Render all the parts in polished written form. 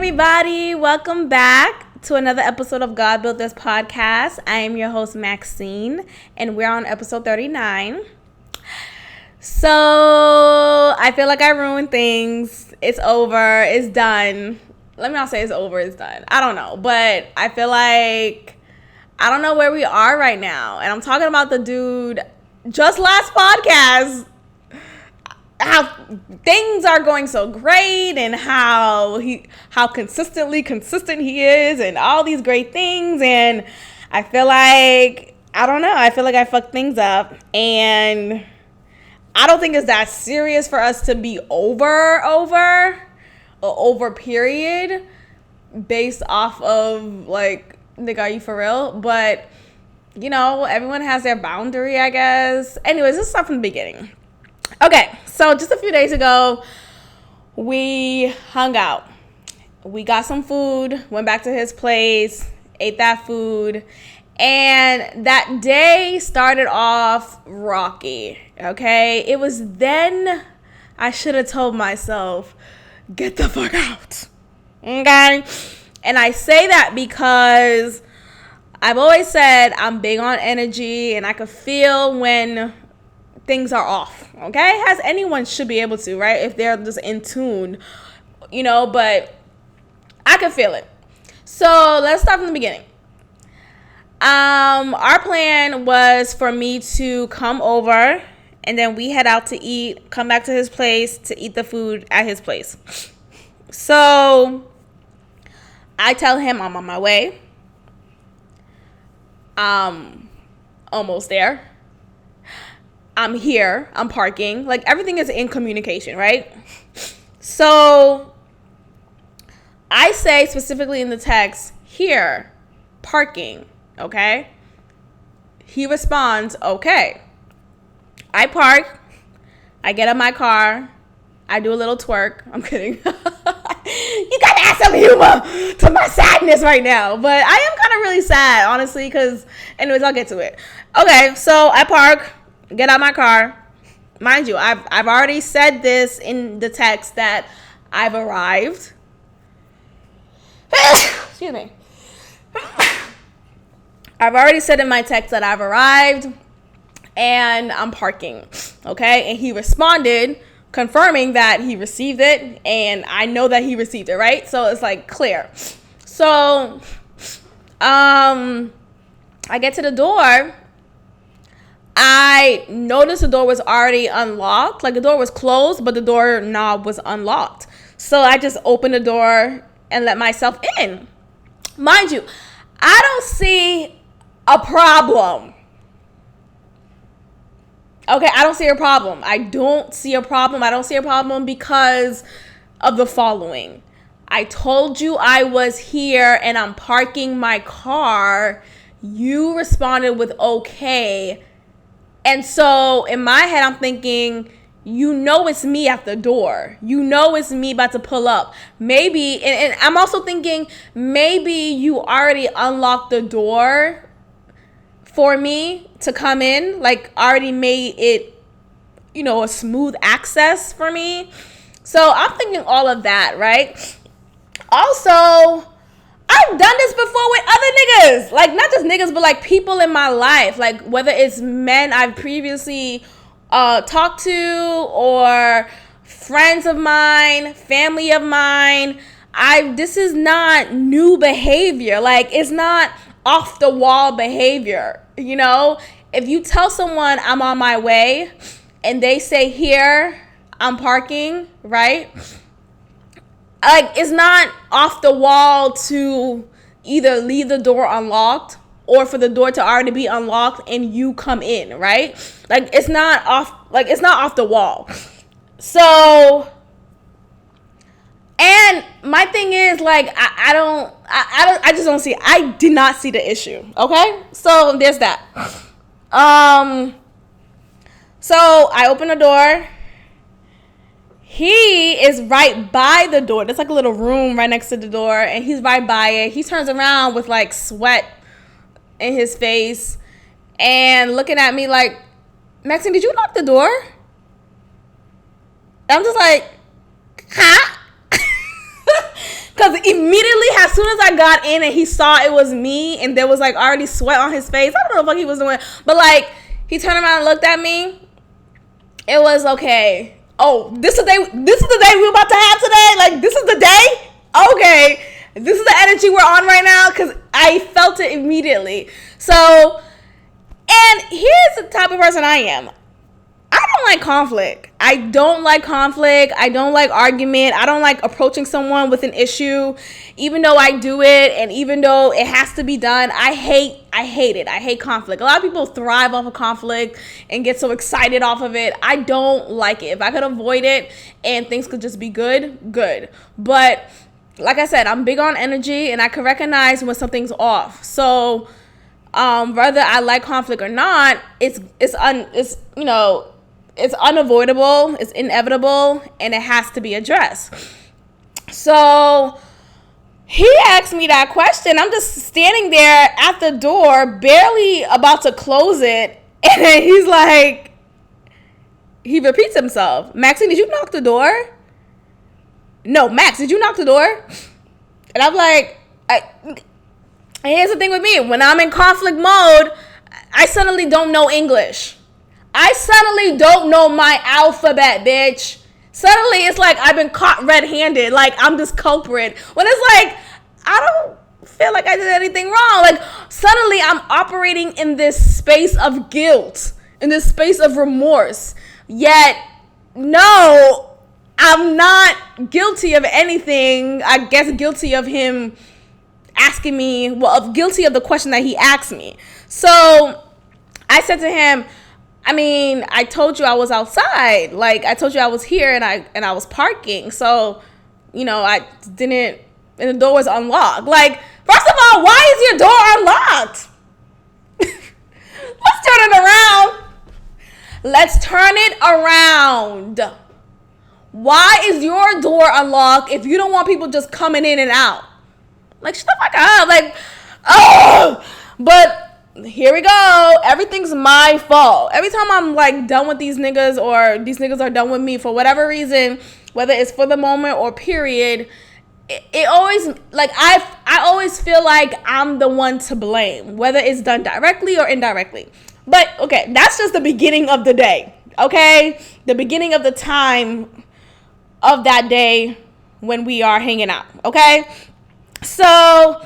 everybody. Welcome back to another episode of God Built This podcast. I am your host, Maxine, and we're on episode 39. So, I feel like I ruined things. It's over. It's done. Let me not say it's over. It's done. I don't know. But I feel like I don't know where we are right now. And I'm talking about the dude just last podcast. How things are going so great and how consistent he is and all these great things, and I feel like I feel like I fucked things up, and I don't think it's that serious for us to be over period based off of like, nigga, are you for real? But you know, everyone has their boundary, I guess. Anyways, let's start from the beginning. Okay, so just a few days ago, we hung out. We got some food, went back to his place, ate that food, and that day started off rocky, okay? It was then I should have told myself, get the fuck out, okay? And I say that because I've always said I'm big on energy, and I could feel when things are off, okay? As anyone should be able to, right? If they're just in tune, you know, but I could feel it. So let's start from the beginning. Our plan was for me to come over and then we head out to eat, come back to his place to eat the food at his place. So I tell him I'm on my way. Almost there. I'm here, I'm parking. Like, everything is in communication, right? So I say specifically in the text, here, parking, okay? He responds, okay. I park, I get in my car, I do a little twerk. I'm kidding. You gotta add some humor to my sadness right now. But I am kind of really sad, honestly, because, anyways, I'll get to it. Okay, so I park, get out my car. Mind you, I've already said this in the text that I've arrived. Excuse me. I've already said in my text that I've arrived and I'm parking. Okay? And he responded confirming that he received it, and I know that he received it, right? So it's like clear. So I get to the door. I noticed the door was already unlocked. Like, the door was closed, but the door knob was unlocked. So I just opened the door and let myself in. Mind you, I don't see a problem. Okay, I don't see a problem. I don't see a problem because of the following. I told you I was here and I'm parking my car. You responded with okay. And so in my head, I'm thinking, you know it's me at the door. You know it's me about to pull up. Maybe, and I'm also thinking, maybe you already unlocked the door for me to come in. Like, already made it, you know, a smooth access for me. So I'm thinking all of that, right? Also, I've done this before with other niggas. Like, not just niggas, but like people in my life. Like, whether it's men I've previously talked to or friends of mine, family of mine. This is not new behavior. Like, it's not off the wall behavior. You know, if you tell someone I'm on my way and they say here, I'm parking, right? Like, it's not off the wall to either leave the door unlocked or for the door to already be unlocked and you come in, right? Like, it's not off the wall. So, and my thing is, like, I just don't see, I did not see the issue, okay? So there's that. So I open the door. He is right by the door. There's like a little room right next to the door, and he's right by it. He turns around with like sweat in his face and looking at me like, Maxine, did you lock the door? I'm just like, huh? Because immediately, as soon as I got in and he saw it was me and there was like already sweat on his face, I don't know what he was doing, but like he turned around and looked at me. It was okay. Oh, this is the day we're about to have today? Like, this is the day? Okay. This is the energy we're on right now, because I felt it immediately. So, and here's the type of person I am. I don't like conflict. I don't like argument. I don't like approaching someone with an issue, even though I do it and even though it has to be done. I hate it. I hate conflict. A lot of people thrive off of conflict and get so excited off of it. I don't like it. If I could avoid it and things could just be good. But like I said, I'm big on energy and I can recognize when something's off. So whether I like conflict or not, it's unavoidable, it's inevitable, and it has to be addressed. So he asked me that question. I'm just standing there at the door, barely about to close it, and then he's like, he repeats himself. Maxine, did you knock the door? No, Max, did you knock the door? And I'm like, here's the thing with me. When I'm in conflict mode, I suddenly don't know English. I suddenly don't know my alphabet, bitch. Suddenly it's like I've been caught red-handed. Like I'm this culprit. When it's like, I don't feel like I did anything wrong. Like suddenly I'm operating in this space of guilt, in this space of remorse. Yet, no, I'm not guilty of anything. I guess guilty of him asking me, guilty of the question that he asked me. So I said to him, I mean, I told you I was outside. Like, I told you I was here and I was parking. So, I didn't, and the door was unlocked. Like, first of all, why is your door unlocked? Let's turn it around. Why is your door unlocked if you don't want people just coming in and out? Like, shut the fuck up. Like, oh, but here we go. Everything's my fault. Every time I'm like done with these niggas or these niggas are done with me for whatever reason, whether it's for the moment or period, it always, like, I always feel like I'm the one to blame, whether it's done directly or indirectly. But okay, that's just the beginning of the day. Okay, the beginning of the time of that day when we are hanging out. Okay, so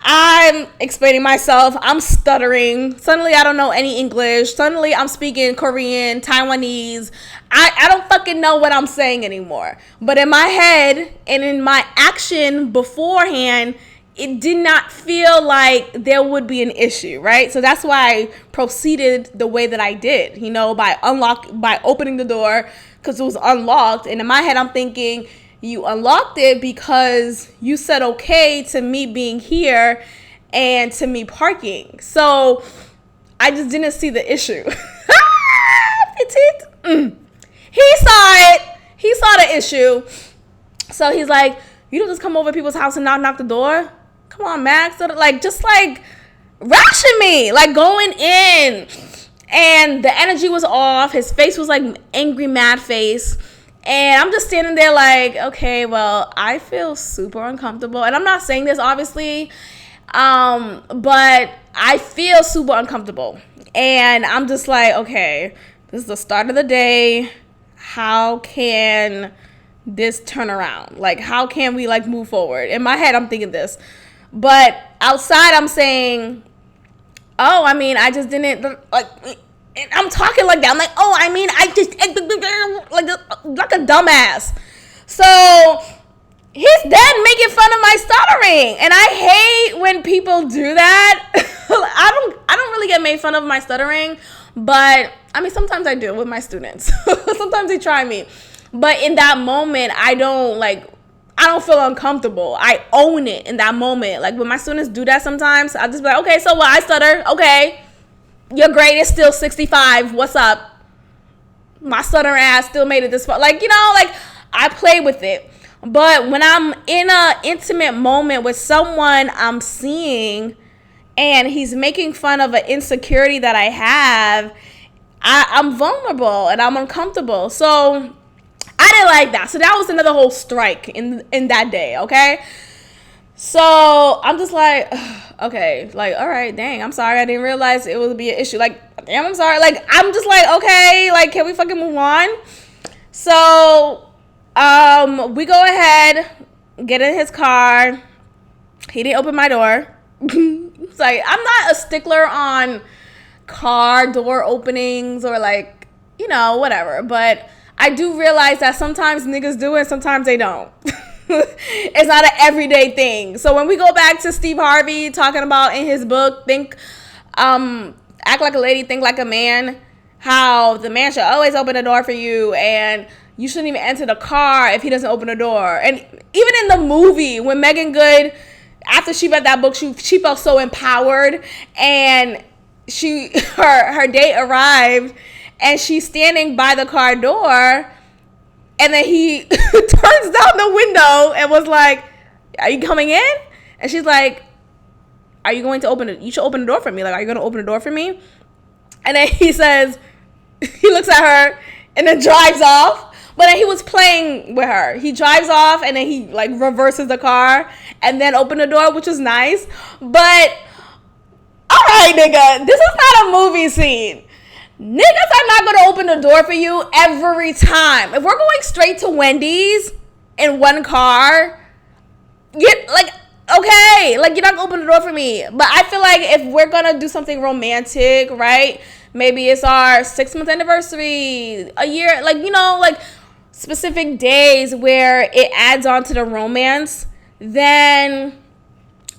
I'm explaining myself. I'm stuttering. Suddenly, I don't know any English. Suddenly, I'm speaking Korean, Taiwanese. I don't fucking know what I'm saying anymore. But in my head and in my action beforehand, it did not feel like there would be an issue, right? So that's why I proceeded the way that I did, by opening the door because it was unlocked. And in my head, I'm thinking, you unlocked it because you said okay to me being here and to me parking. So I just didn't see the issue. He saw it. He saw the issue. So he's like, you don't just come over to people's house and not knock the door? Come on, Max. Just ration me. Like going in. And the energy was off. His face was like angry, mad face. And I'm just standing there like, okay, well, I feel super uncomfortable. And I'm not saying this, obviously, but I feel super uncomfortable. And I'm just like, okay, this is the start of the day. How can this turn around? Like, how can we, move forward? In my head, I'm thinking this. But outside, I'm saying, oh, I mean, I just didn't, and I'm talking like that. I'm like, oh, I mean, I just, like a dumbass. So he's then making fun of my stuttering. And I hate when people do that. I don't really get made fun of my stuttering. But, I mean, sometimes I do with my students. Sometimes they try me. But in that moment, I don't feel uncomfortable. I own it in that moment. Like, when my students do that sometimes, I'll just be like, okay, so what? I stutter. Okay. Your grade is still 65. What's up? My stuttering ass still made it this far. I play with it. But when I'm in an intimate moment with someone I'm seeing and he's making fun of an insecurity that I have, I'm vulnerable and I'm uncomfortable. So I didn't like that. So that was another whole strike in that day, okay? So I'm just like, okay, like, all right, dang, I'm sorry. I didn't realize it would be an issue. Like, damn, I'm sorry. Like, I'm just like, okay, like, can we fucking move on? So we go ahead, get in his car. He didn't open my door. It's like, I'm not a stickler on car door openings or like, you know, whatever. But I do realize that sometimes niggas do it, sometimes they don't. It's not an everyday thing. So when we go back to Steve Harvey talking about in his book, act like a lady, think like a man, how the man should always open the door for you and you shouldn't even enter the car if he doesn't open the door. And even in the movie, when Megan Good, after she read that book, she felt so empowered, and her date arrived and she's standing by the car door, and then he turns down the window and was like, are you coming in? And she's like, are you going to open it? You should open the door for me. Like, are you going to open the door for me? And then he says, he looks at her and then drives off. But then he was playing with her. He drives off and then he like reverses the car and then opened the door, which was nice. But all right, nigga, this is not a movie scene. Niggas are not going to open the door for you every time. If we're going straight to Wendy's in one car, get like, okay, like, you're not going to open the door for me. But I feel like if we're going to do something romantic, right? Maybe it's our 6-month anniversary, a year, like, you know, like specific days where it adds on to the romance, then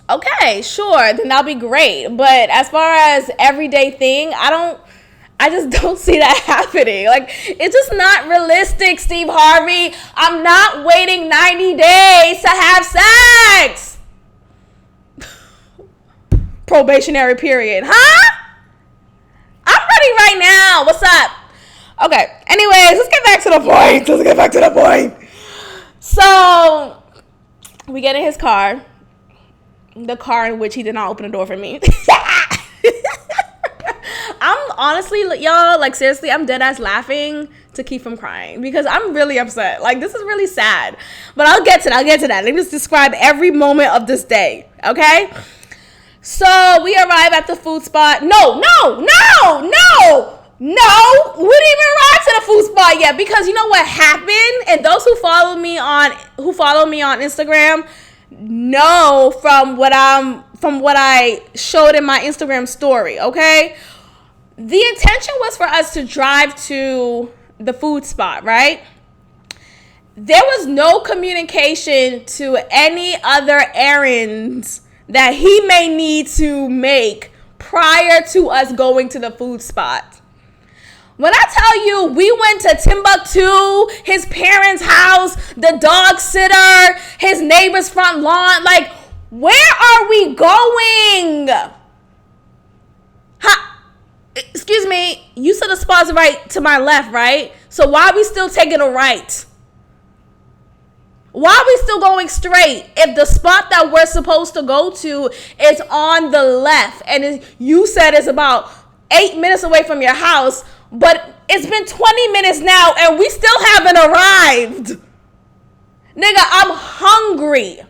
okay, sure, then that'll be great. But as far as everyday thing, I just don't see that happening. Like, it's just not realistic, Steve Harvey. I'm not waiting 90 days to have sex. Probationary period, huh? I'm ready right now. What's up? Okay, anyways, let's get back to the point. So, we get in his car. The car in which he did not open the door for me. I'm honestly, y'all, like, seriously, I'm dead ass laughing to keep from crying because I'm really upset. Like, this is really sad. But I'll get to that. Let me just describe every moment of this day, okay? So we arrive at the food spot. No. We didn't even arrive to the food spot yet because you know what happened? And those who follow me on Instagram know from what I showed in my Instagram story, okay? The intention was for us to drive to the food spot, right? There was no communication to any other errands that he may need to make prior to us going to the food spot. When I tell you we went to Timbuktu, his parents' house, the dog sitter, his neighbor's front lawn, like, where are we going? Excuse me, you said the spot's right to my left, right? So why are we still taking a right? Why are we still going straight if the spot that we're supposed to go to is on the left and you said it's about 8 minutes away from your house, but it's been 20 minutes now and we still haven't arrived? Nigga, I'm hungry.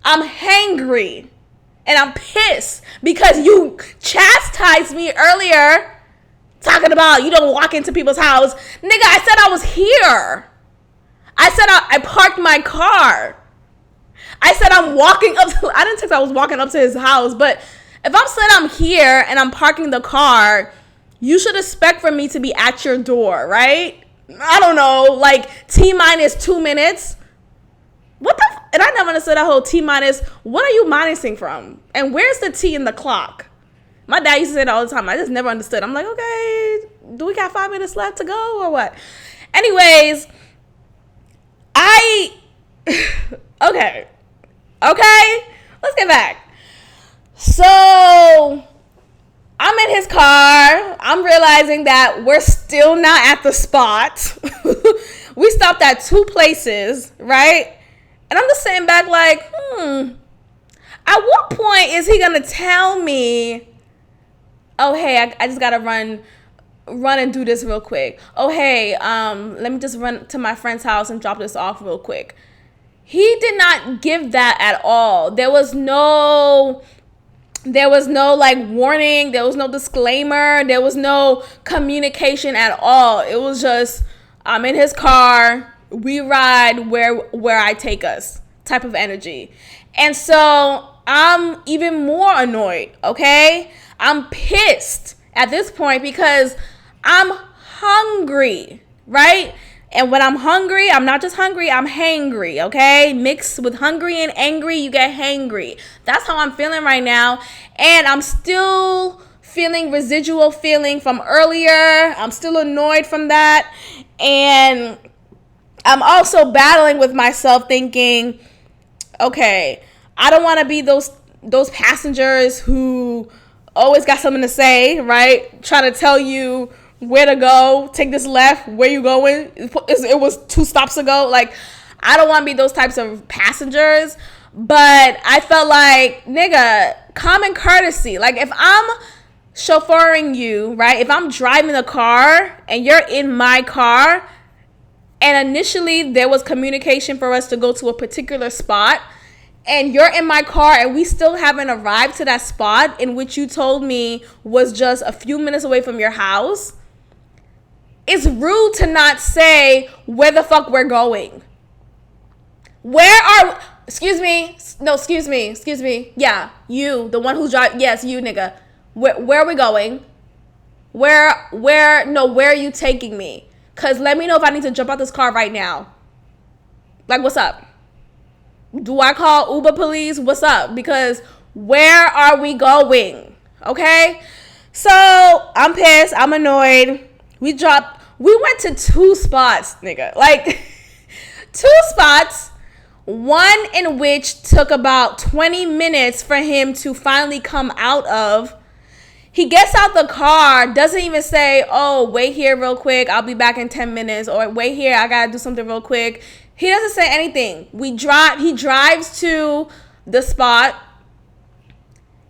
I'm hangry. And I'm pissed because you chastised me earlier talking about you don't walk into people's house. Nigga, I said I was here. I said I parked my car. I said I'm walking up to, I didn't think I was walking up to his house, but if I'm saying I'm here and I'm parking the car, you should expect for me to be at your door, right? I don't know, like T-minus 2 minutes. What the and I never understood that whole T-minus. What are you minusing from? And where's the T in the clock? My dad used to say that all the time. I just never understood. I'm like, okay, do we got 5 minutes left to go or what? Anyways, okay, let's get back. So I'm in his car. I'm realizing that we're still not at the spot. We stopped at 2 places, right? And I'm just sitting back like, at what point is he going to tell me, oh, hey, I just got to run run and do this real quick. Oh, hey, let me just run to my friend's house and drop this off real quick. He did not give that at all. There was no like warning. There was no disclaimer. There was no communication at all. It was just, I'm in his car. We ride where I take us type of energy. And so I'm even more annoyed, okay? I'm pissed at this point because I'm hungry, right? And when I'm hungry, I'm not just hungry, I'm hangry, okay? Mixed with hungry and angry, you get hangry. That's how I'm feeling right now. And I'm still feeling residual feeling from earlier. I'm still annoyed from that. And I'm also battling with myself thinking, okay, I don't want to be those passengers who always got something to say, right? Trying to tell you where to go, take this left, where you going? It was 2 stops ago. Like, I don't want to be those types of passengers. But I felt like, nigga, common courtesy. Like, if I'm chauffeuring you, right? If I'm driving the car and you're in my car, and initially there was communication for us to go to a particular spot, and you're in my car and we still haven't arrived to that spot in which you told me was just a few minutes away from your house, it's rude to not say where the fuck we're going. Excuse me. Yeah, you, the one who's driving. Yes, you, nigga. Where are we going? Where are you taking me? Because let me know if I need to jump out this car right now. Like, what's up? Do I call Uber police? What's up? Because where are we going? Okay? So, I'm pissed. I'm annoyed. We went to 2 spots, nigga. Like, 2 spots. One in which took about 20 minutes for him to finally come out of. He gets out the car, doesn't even say, oh, wait here real quick, I'll be back in 10 minutes, or wait here, I gotta do something real quick. He doesn't say anything. He drives to the spot.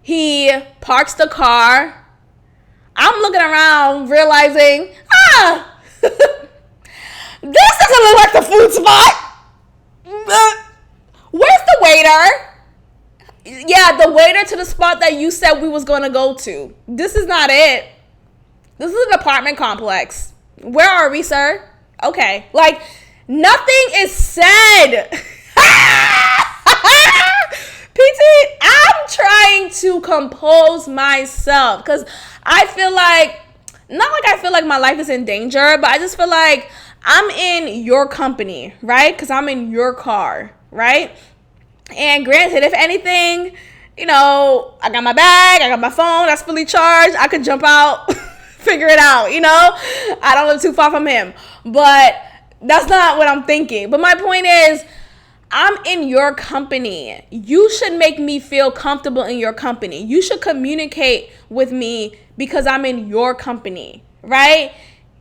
He parks the car. I'm looking around, realizing, this doesn't look like the food spot. Where's the waiter? Yeah, the waiter to the spot that you said we was going to go to. This is not it. This is an apartment complex. Where are we, sir? Okay. Like, nothing is said. PT, I'm trying to compose myself because I feel like, not like I feel like my life is in danger, but I just feel like I'm in your company, right? Because I'm in your car, right? And granted, if anything, you know, I got my bag, I got my phone, that's fully charged. I could jump out, figure it out, you know? I don't live too far from him. But that's not what I'm thinking. But my point is, I'm in your company. You should make me feel comfortable in your company. You should communicate with me because I'm in your company, right?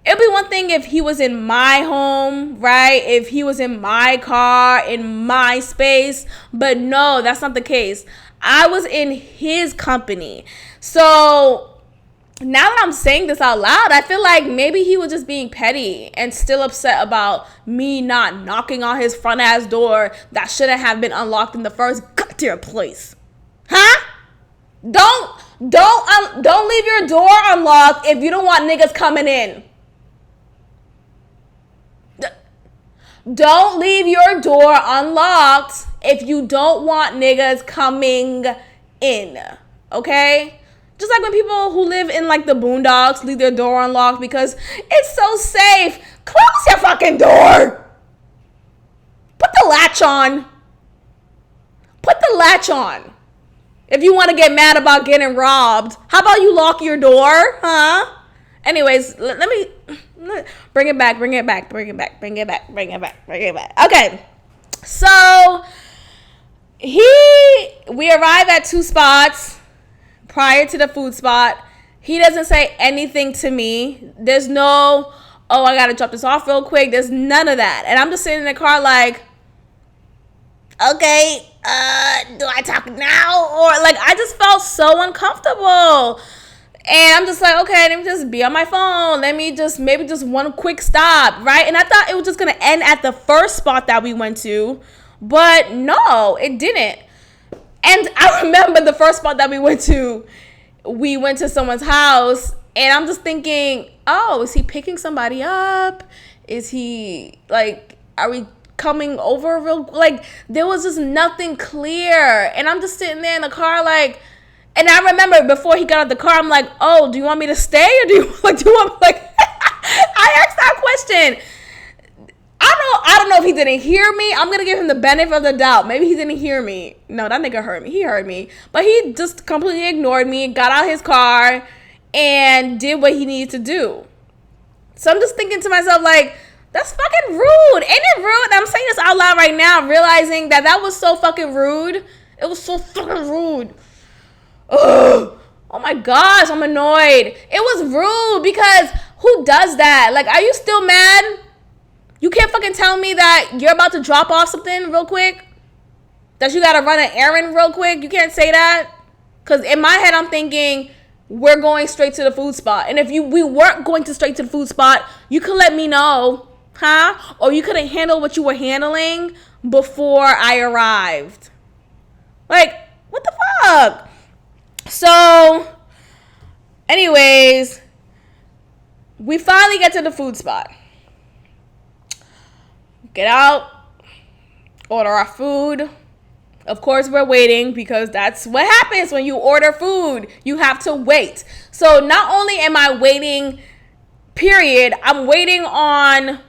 It'd be one thing if he was in my home, right? If he was in my car, in my space. But no, that's not the case. I was in his company. So now that I'm saying this out loud, I feel like maybe he was just being petty and still upset about me not knocking on his front ass door that shouldn't have been unlocked in the first goddamn place. Huh? Don't leave your door unlocked if you don't want niggas coming in. Don't leave your door unlocked if you don't want niggas coming in, okay? Just like when people who live in like the boondocks leave their door unlocked because it's so safe. Close your fucking door. Put the latch on. Put the latch on. If you want to get mad about getting robbed, how about you lock your door, huh? Anyways, let me bring it back. Okay. So we arrive at 2 spots prior to the food spot. He doesn't say anything to me. There's no, oh, I got to drop this off real quick. There's none of that. And I'm just sitting in the car like, okay, do I talk now? Or like, I just felt so uncomfortable. And I'm just like, okay, let me just be on my phone. Let me just, maybe just one quick stop, right? And I thought it was just going to end at the first spot that we went to. But no, it didn't. And I remember the first spot that we went to someone's house. And I'm just thinking, oh, is he picking somebody up? Is he, like, are we coming over real, like, there was just nothing clear. And I'm just sitting there in the car, like, and I remember before he got out of the car, I'm like, oh, do you want me to stay? Or do you want, like, I asked that question. I don't know if he didn't hear me. I'm going to give him the benefit of the doubt. Maybe he didn't hear me. No, that nigga heard me. He heard me. But he just completely ignored me, got out his car, and did what he needed to do. So I'm just thinking to myself, like, that's fucking rude. Ain't it rude? I'm saying this out loud right now, realizing that was so fucking rude. It was so fucking rude. Ugh. Oh my gosh, I'm annoyed. It was rude because who does that? Like, are you still mad? You can't fucking tell me that you're about to drop off something real quick? That you gotta run an errand real quick? You can't say that? Because in my head, I'm thinking, we're going straight to the food spot. And if we weren't going straight to the food spot, you could let me know, huh? Or you couldn't handle what you were handling before I arrived. Like, what the fuck? So, anyways, we finally get to the food spot. Get out, order our food. Of course, we're waiting because that's what happens when you order food. You have to wait. So not only am I waiting, period, I'm waiting on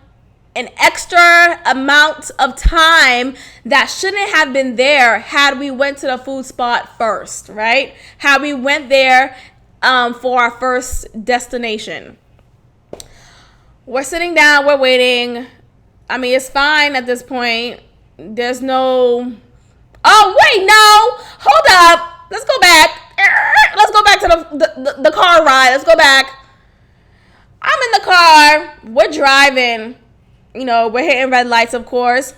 an extra amount of time that shouldn't have been there had we went to the food spot first, right? Had we went there for our first destination. We're sitting down, we're waiting. I mean, it's fine at this point. There's no... Oh, wait, no. Hold up. Let's go back. Let's go back to the car ride. Let's go back. I'm in the car. We're driving. You know, we're hitting red lights, of course.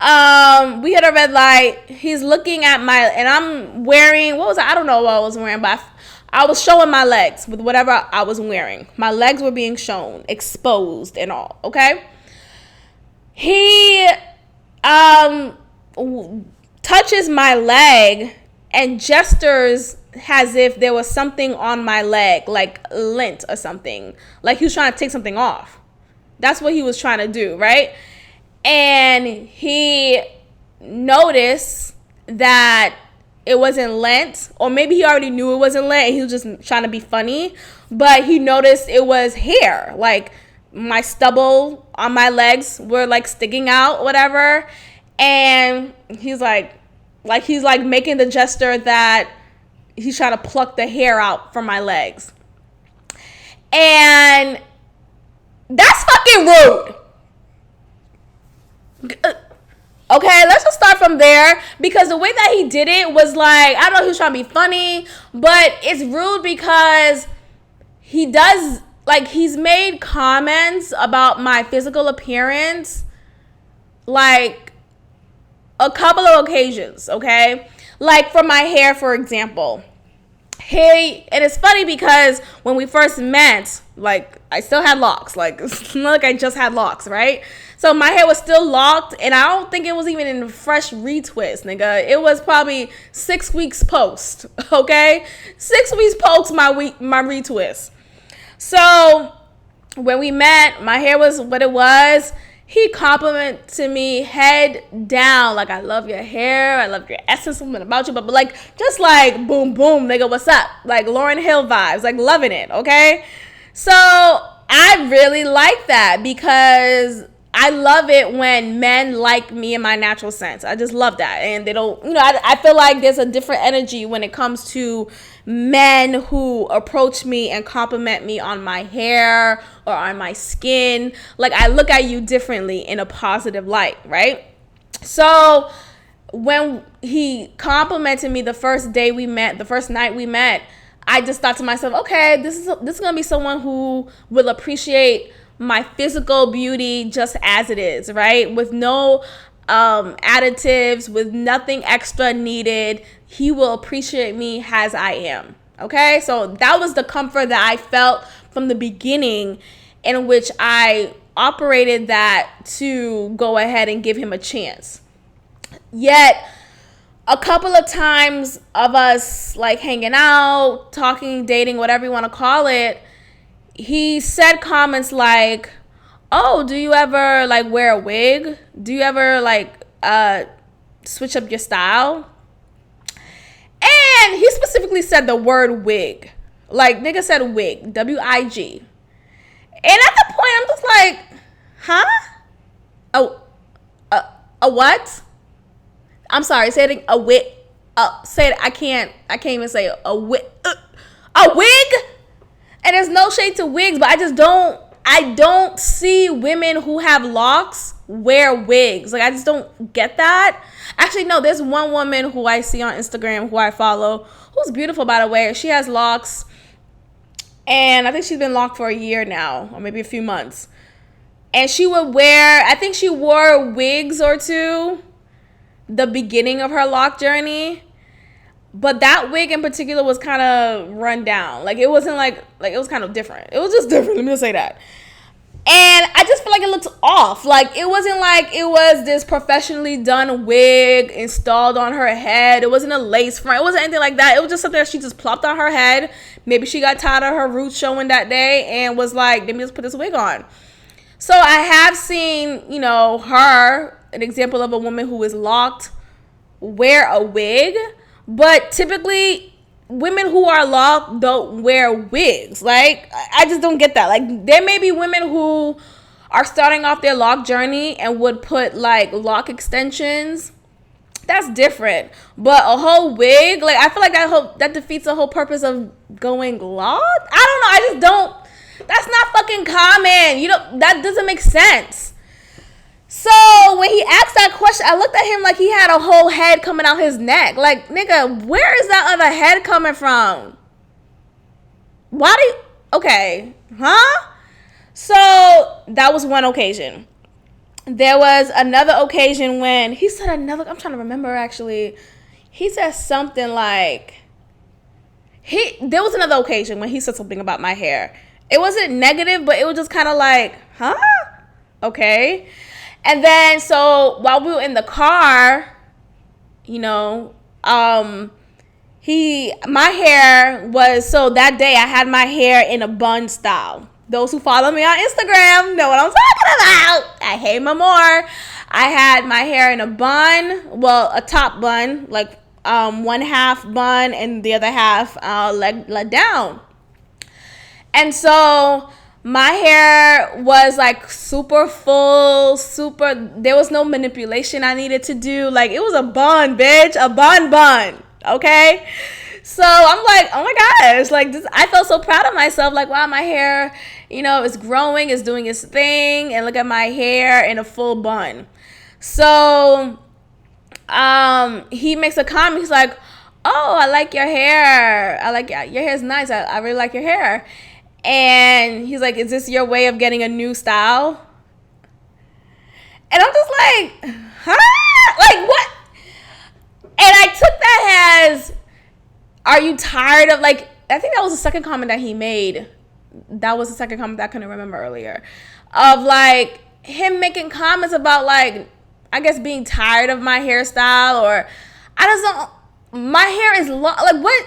We hit a red light. He's looking at and I'm wearing, I don't know what I was wearing, but I was showing my legs with whatever I was wearing. My legs were being shown, exposed and all, okay? He touches my leg and gestures as if there was something on my leg, like lint or something. Like he was trying to take something off. That's what he was trying to do, right? And he noticed that it wasn't lint, or maybe he already knew it wasn't lint and he was just trying to be funny, but he noticed it was hair, like my stubble on my legs were like sticking out, whatever. And he's like making the gesture that he's trying to pluck the hair out from my legs. And that's fucking rude. Okay, let's just start from there, because the way that he did it was like, I don't know if he was trying to be funny, but it's rude because he's made comments about my physical appearance like a couple of occasions, okay? Like for my hair, for example. And it's funny because when we first met, like I still had locks, like it's not like I just had locks, right? So my hair was still locked, and I don't think it was even in a fresh retwist, nigga. It was probably 6 weeks post, okay? 6 weeks post my retwist. So when we met, my hair was what it was. He complimented me head down, like, I love your hair, I love your essence, something about you, but like, just like, boom, boom, nigga, what's up? Like Lauryn Hill vibes, like loving it, okay? So I really like that because I love it when men like me in my natural sense. I just love that. And they don't, I feel like there's a different energy when it comes to men who approach me and compliment me on my hair or on my skin. Like, I look at you differently in a positive light, right? So when he complimented me the first night we met, I just thought to myself, okay, this is gonna be someone who will appreciate my physical beauty just as it is, right? With no additives, with nothing extra needed. He will appreciate me as I am, Okay, so that was the comfort that I felt from the beginning, in which I operated that to go ahead and give him a chance. Yet a couple of times of us like hanging out, talking, dating, whatever you want to call it, he said comments like, oh, do you ever like wear a wig? Do you ever like switch up your style? And he specifically said the word wig. Like, nigga said wig, W-I-G. And at the point, I'm just like, huh? Oh, a what? I'm sorry, say it, a wig. Say it, I can't even say a wig. A wig? And there's no shade to wigs, but I don't see women who have locks wear wigs. Like, I just don't get that. Actually, no, there's one woman who I see on Instagram who I follow, who's beautiful, by the way. She has locks, and I think she's been locked for a year now, or maybe a few months. And she would wear, I think she wore wigs or two the beginning of her lock journey. But that wig in particular was kind of run down. Like, it wasn't like it was kind of different. It was just different. Let me just say that. And I just feel like it looked off. Like, it wasn't like it was this professionally done wig installed on her head. It wasn't a lace front. It wasn't anything like that. It was just something that she just plopped on her head. Maybe she got tired of her roots showing that day and was like, let me just put this wig on. So I have seen, her, an example of a woman who is locked, wear a wig. But typically, women who are locked don't wear wigs. Like, I just don't get that. Like, there may be women who are starting off their lock journey and would put, like, lock extensions. That's different. But a whole wig, like, I feel like that defeats the whole purpose of going locked. I don't know. I just don't. That's not fucking common. That doesn't make sense. So when he asked that question, I looked at him like he had a whole head coming out his neck. Like, nigga, where is that other head coming from? Okay, huh? So that was one occasion. There was another occasion when he said I'm trying to remember actually. He said something like, there was another occasion when he said something about my hair. It wasn't negative, but it was just kind of like, huh? Okay. And then, so while we were in the car, my hair was, so that day I had my hair in a bun style. Those who follow me on Instagram know what I'm talking about. I heymamore. I had my hair in a bun, well, a top bun, like one half bun and the other half let down. And so my hair was like super full, there was no manipulation I needed to do. Like, it was a bun, bitch, a bun, okay? So I'm like, oh my gosh, like this, I felt so proud of myself. Like, wow, my hair, is growing, is doing its thing, and look at my hair in a full bun. So he makes a comment. He's like, oh, I like your hair. Your hair's nice. I really like your hair. And he's like, is this your way of getting a new style? And I'm just like, huh? Like, what? And I took that as, are you tired of, like, I think that was the second comment that he made. That was the second comment that I couldn't remember earlier. Of, like, him making comments about, like, I guess being tired of my hairstyle, or I just don't, my hair is long. Like, what?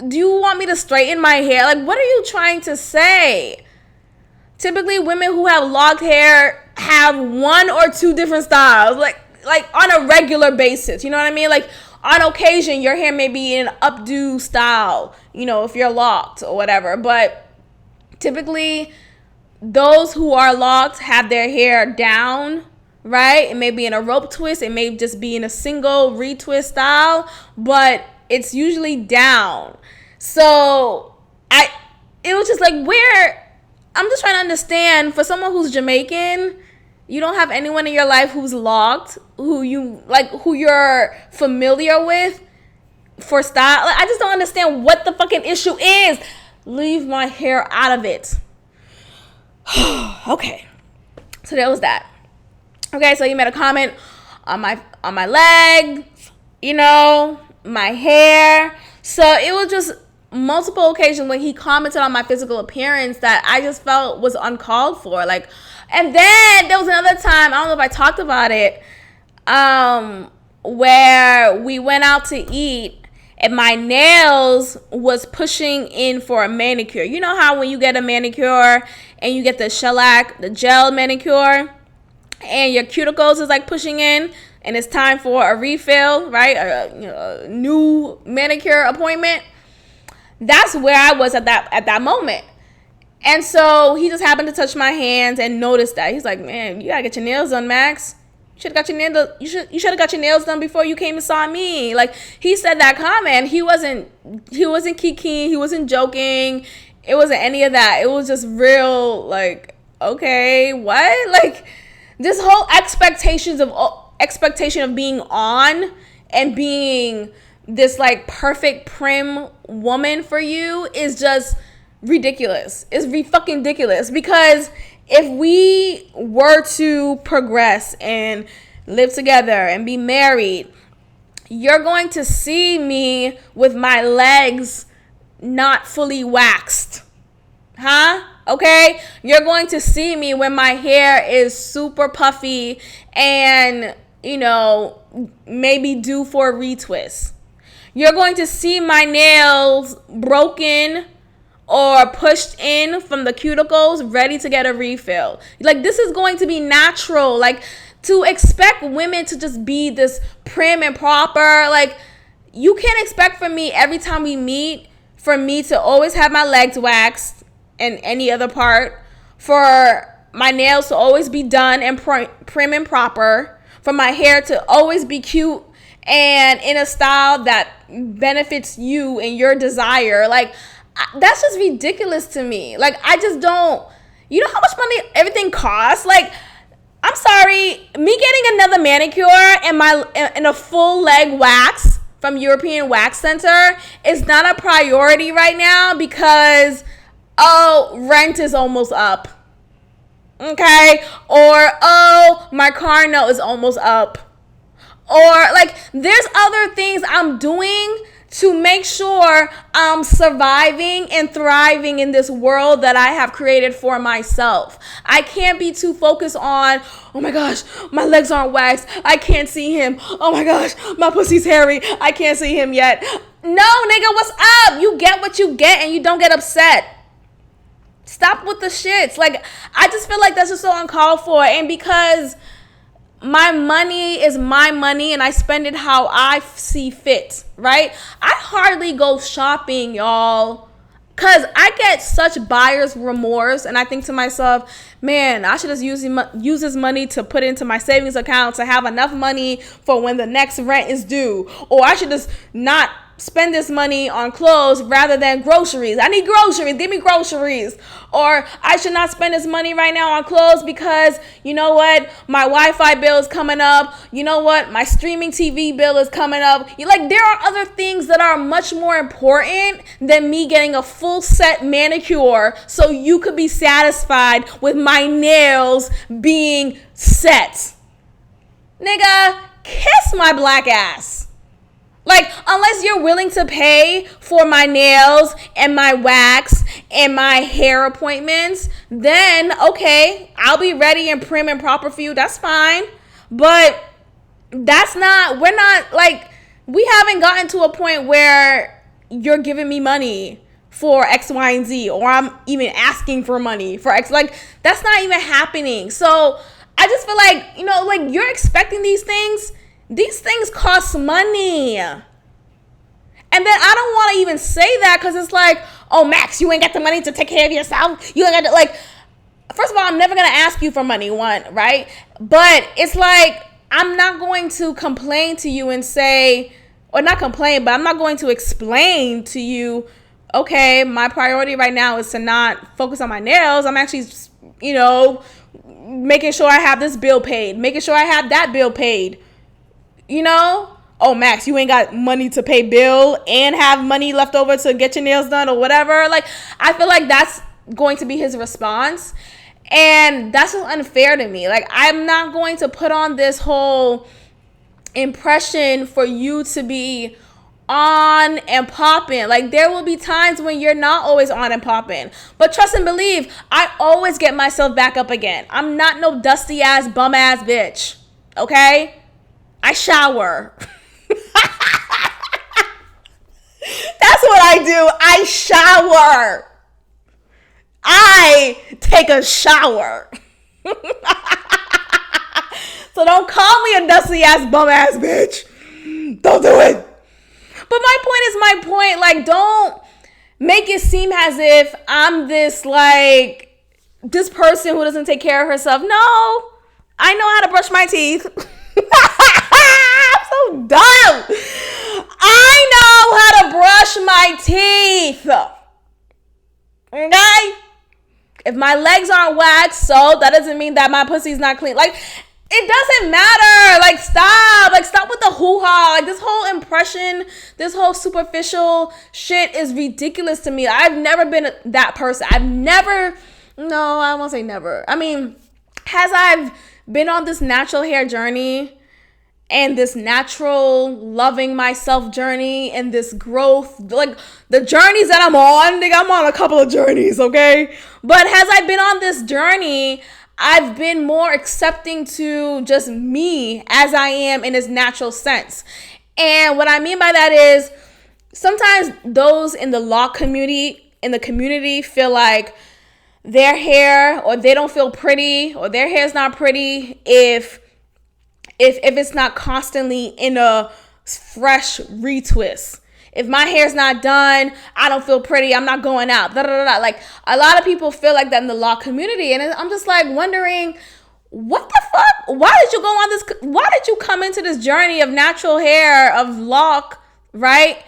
Do you want me to straighten my hair? Like, what are you trying to say? Typically, women who have locked hair have one or two different styles, like on a regular basis. You know what I mean? Like, on occasion, your hair may be in an updo style, if you're locked or whatever. But typically, those who are locked have their hair down, right? It may be in a rope twist. It may just be in a single retwist style, but it's usually down. So it was just like, I'm just trying to understand, for someone who's Jamaican, you don't have anyone in your life who's locked, who you're familiar with for style. Like, I just don't understand what the fucking issue is. Leave my hair out of it. Okay. So there was that. Okay, so you made a comment on my legs, my hair. So it was just multiple occasions when he commented on my physical appearance that I just felt was uncalled for. Like, and then there was another time, I don't know if I talked about it, where we went out to eat and my nails was pushing in for a manicure. You know how when you get a manicure and you get the shellac, the gel manicure, and your cuticles is like pushing in and it's time for a refill, right? A new manicure appointment. That's where I was at that moment. And so he just happened to touch my hands and noticed that. He's like, man, you gotta get your nails done, Max. You should have got your nails done before you came and saw me. Like, he said that comment. He wasn't kikiing. He wasn't joking. It wasn't any of that. It was just real, like, okay, what? Like, this whole expectation of being on and being this like perfect prim woman for you is just ridiculous. It's fucking ridiculous, because if we were to progress and live together and be married, you're going to see me with my legs not fully waxed. Huh? Okay? You're going to see me when my hair is super puffy and, maybe due for a retwist. You're going to see my nails broken or pushed in from the cuticles, ready to get a refill. Like, this is going to be natural. Like, to expect women to just be this prim and proper, like, you can't expect from me every time we meet for me to always have my legs waxed and any other part, for my nails to always be done and prim and proper, for my hair to always be cute and in a style that benefits you and your desire. Like, that's just ridiculous to me. Like, I just don't, how much money everything costs? Like, I'm sorry, me getting another manicure and a full leg wax from European Wax Center is not a priority right now because, rent is almost up. Okay? Or, my car note is almost up. Or, like, there's other things I'm doing to make sure I'm surviving and thriving in this world that I have created for myself. I can't be too focused on, oh my gosh, my legs aren't waxed, I can't see him. Oh my gosh, my pussy's hairy, I can't see him yet. No, nigga, what's up? You get what you get and you don't get upset. Stop with the shits. Like, I just feel like that's just so uncalled for. And because my money is my money and I spend it how I see fit, right? I hardly go shopping, y'all, because I get such buyer's remorse, and I think to myself, man, I should just use this money to put into my savings account to have enough money for when the next rent is due. Or I should just not spend this money on clothes rather than groceries. I need groceries. Give me groceries. Or I should not spend this money right now on clothes because, you know what? My Wi-Fi bill is coming up. You know what? My streaming TV bill is coming up. There are other things that are much more important than me getting a full set manicure so you could be satisfied with my nails being set. Nigga, kiss my black ass. Like, unless you're willing to pay for my nails and my wax and my hair appointments, then, okay, I'll be ready and prim and proper for you. That's fine. But we haven't gotten to a point where you're giving me money for X, Y, and Z, or I'm even asking for money for X. Like, that's not even happening. So I just feel like, you're expecting these things. These things cost money. And then I don't want to even say that because it's like, oh, Max, you ain't got the money to take care of yourself. You ain't got to, first of all, I'm never going to ask you for money, one, right? But it's like, I'm not going to complain to you and say, or not complain, but I'm not going to explain to you, okay, my priority right now is to not focus on my nails. I'm actually, making sure I have this bill paid, making sure I have that bill paid. Oh, Max, you ain't got money to pay bill and have money left over to get your nails done or whatever. Like, I feel like that's going to be his response. And that's just unfair to me. Like, I'm not going to put on this whole impression for you to be on and popping. Like, there will be times when you're not always on and popping. But trust and believe, I always get myself back up again. I'm not no dusty ass, bum ass bitch. Okay? I shower. That's what I do. I shower. I take a shower. So don't call me a dusty ass, bum ass bitch. Don't do it. But my point is my point. Like, don't make it seem as if I'm this, like, this person who doesn't take care of herself. No, I know how to brush my teeth. I'm so dumb. I know how to brush my teeth. Okay? If my legs aren't waxed, so that doesn't mean that my pussy's not clean. Like, it doesn't matter. Like, stop. Like, stop with the hoo-ha. Like, this whole impression, this whole superficial shit is ridiculous to me. I've never been that person. No, I won't say never. I mean, I've been on this natural hair journey and this natural loving myself journey and this growth, like the journeys that I'm on a couple of journeys, okay? But as I've been on this journey, I've been more accepting to just me as I am in its natural sense. And what I mean by that is sometimes those in the lock community feel like their hair, or they don't feel pretty, or their hair's not pretty if it's not constantly in a fresh retwist. If my hair's not done, I don't feel pretty, I'm not going out. Like, a lot of people feel like that in the lock community. And I'm just like wondering, what the fuck? Why did you come into this journey of natural hair, of lock, right?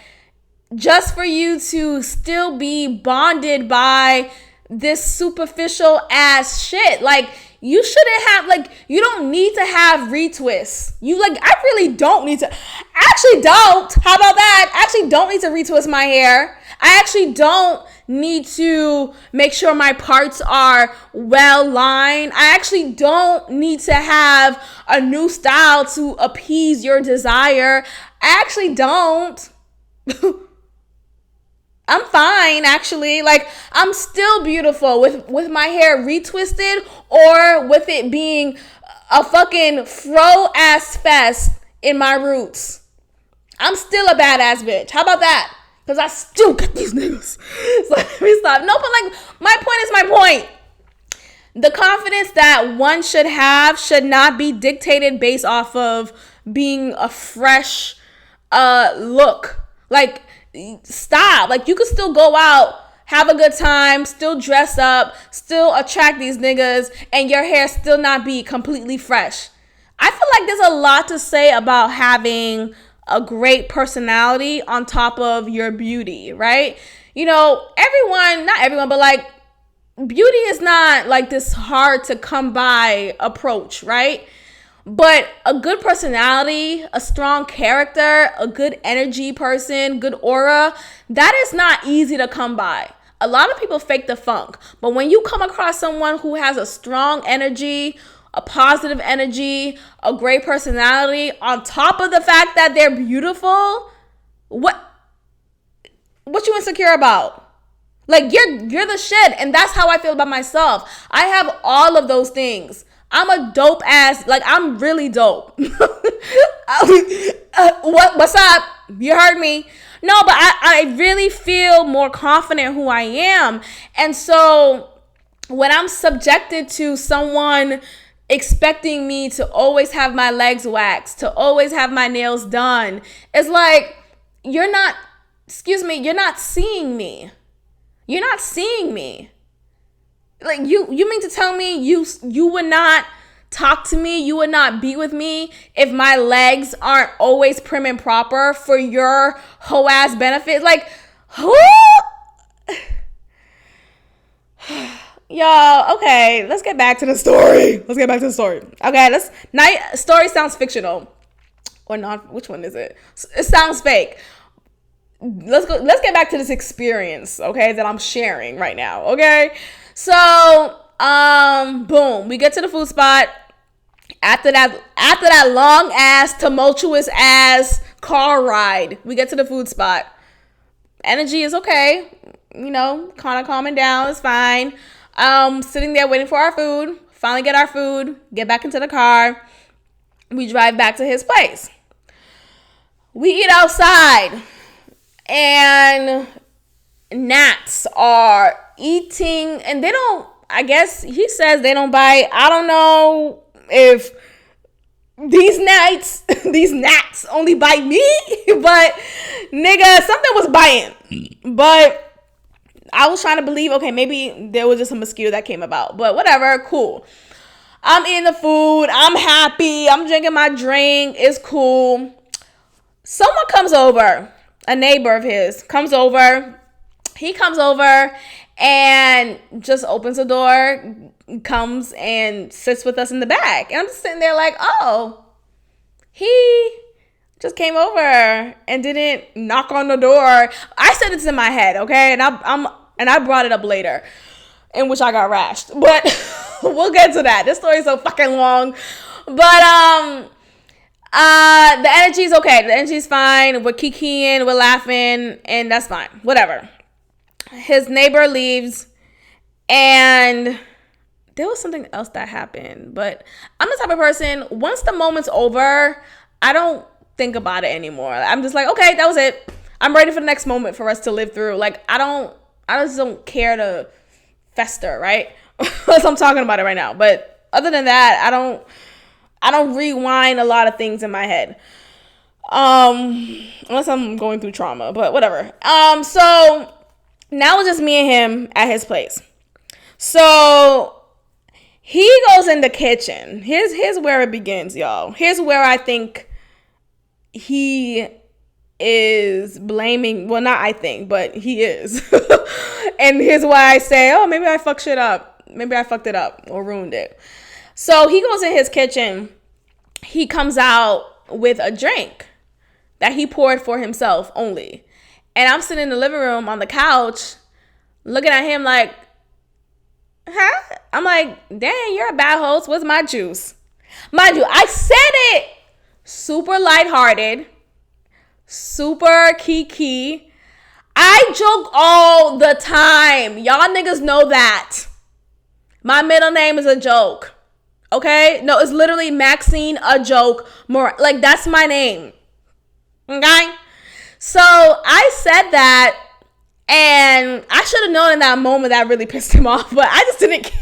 Just for you to still be bonded by this superficial ass shit. Like, you shouldn't have, like, you don't need to have retwists. I really don't need to. Actually don't. How about that? I actually don't need to retwist my hair. I actually don't need to make sure my parts are well lined. I actually don't need to have a new style to appease your desire. I actually don't. I'm fine, actually. Like, I'm still beautiful with my hair retwisted or with it being a fucking fro-ass fest in my roots. I'm still a badass bitch. How about that? Because I still got these niggas. So let me stop. No, but like, my point is my point. The confidence that one should have should not be dictated based off of being a fresh look. Like, stop. Like, you could still go out, have a good time, still dress up, still attract these niggas, and your hair still not be completely fresh. I feel like there's a lot to say about having a great personality on top of your beauty, right? You know, not everyone, but like, beauty is not like this hard to come by approach, right? But a good personality, a strong character, a good energy person, good aura, that is not easy to come by. A lot of people fake the funk. But when you come across someone who has a strong energy, a positive energy, a great personality, on top of the fact that they're beautiful, what you insecure about? Like, you're the shit. And that's how I feel about myself. I have all of those things. I'm a dope ass, like, I'm really dope. What's up? You heard me. No, but I really feel more confident who I am. And so when I'm subjected to someone expecting me to always have my legs waxed, to always have my nails done, it's like, you're not seeing me. You're not seeing me. Like, you mean to tell me you would not talk to me, you would not be with me if my legs aren't always prim and proper for your hoe ass benefit? Like, who? Y'all, okay, let's get back to the story. Okay, story sounds fictional. Or not, which one is it? It sounds fake. Let's get back to this experience, okay, that I'm sharing right now, okay? So, boom, we get to the food spot. After that long ass, tumultuous ass, car ride. We get to the food spot. Energy is okay. You know, kind of calming down. It's fine. Sitting there waiting for our food. Finally get our food. Get back into the car. We drive back to his place. We eat outside. And gnats are eating. And they don't, I guess he says they don't bite. I don't know if these gnats only bite me. But, nigga, something was biting. But I was trying to believe, okay, maybe there was just a mosquito that came about. But whatever, cool. I'm eating the food. I'm happy. I'm drinking my drink. It's cool. Someone comes over. A neighbor of his comes over. He comes over and just opens the door, comes and sits with us in the back. And I'm just sitting there like, oh, he just came over and didn't knock on the door. I said it's in my head, okay? And I brought it up later, in which I got rashed. But we'll get to that. This story is so fucking long. But the energy's okay. The energy's fine. We're kikiing, we're laughing, and that's fine. Whatever. His neighbor leaves, and there was something else that happened. But I'm the type of person, once the moment's over, I don't think about it anymore. I'm just like, okay, that was it. I'm ready for the next moment for us to live through. Like, I just don't care to fester, right? Unless I'm talking about it right now. But other than that, I don't rewind a lot of things in my head. Unless I'm going through trauma, but whatever. So now it's just me and him at his place. So he goes in the kitchen. Here's where it begins, y'all. Here's where I think he is blaming, well, not I think, but he is. And here's why I say, oh, maybe I fucked shit up. Maybe I fucked it up or ruined it. So he goes in his kitchen. He comes out with a drink that he poured for himself only. And I'm sitting in the living room on the couch looking at him like, huh? I'm like, dang, you're a bad host. Where's my juice? Mind you, I said it super lighthearted, super kiki. I joke all the time. Y'all niggas know that. My middle name is a joke. Okay? No, it's literally Maxine, a joke. More like, that's my name. Okay? So I said that, and I should have known in that moment that really pissed him off, but I just didn't care.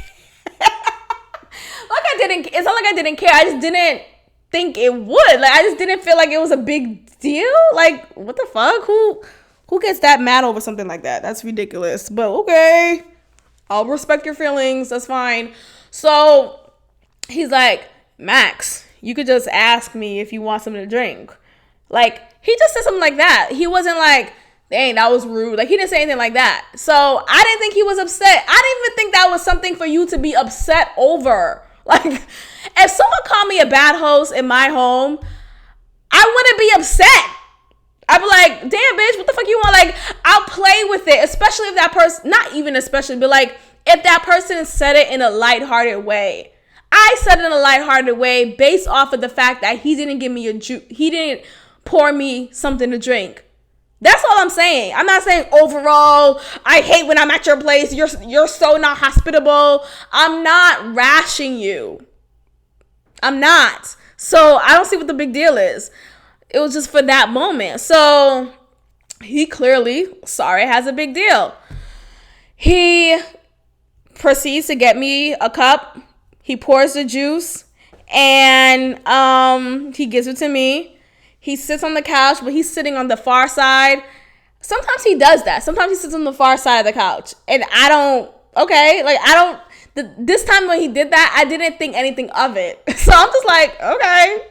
It's not like I didn't care. I just didn't think it would. Like, I just didn't feel like it was a big deal. Like, what the fuck? Who gets that mad over something like that? That's ridiculous. But okay, I'll respect your feelings. That's fine. So he's like, Max, you could just ask me if you want something to drink. Like, he just said something like that. He wasn't like, dang, that was rude. Like, he didn't say anything like that. So I didn't think he was upset. I didn't even think that was something for you to be upset over. Like, if someone called me a bad host in my home, I wouldn't be upset. I'd be like, damn, bitch, what the fuck you want? Like, I'll play with it, especially if that person, not even especially, but like, if that person said it in a lighthearted way. I said it in a lighthearted way based off of the fact that he didn't give me he didn't pour me something to drink. That's all I'm saying. I'm not saying overall, I hate when I'm at your place. You're so not hospitable. I'm not rashing you. I'm not. So I don't see what the big deal is. It was just for that moment. So he clearly, sorry, has a big deal. He proceeds to get me a cup. He pours the juice and he gives it to me. He sits on the couch, but he's sitting on the far side. Sometimes he does that. Sometimes he sits on the far side of the couch. And this time when he did that, I didn't think anything of it. So I'm just like, okay,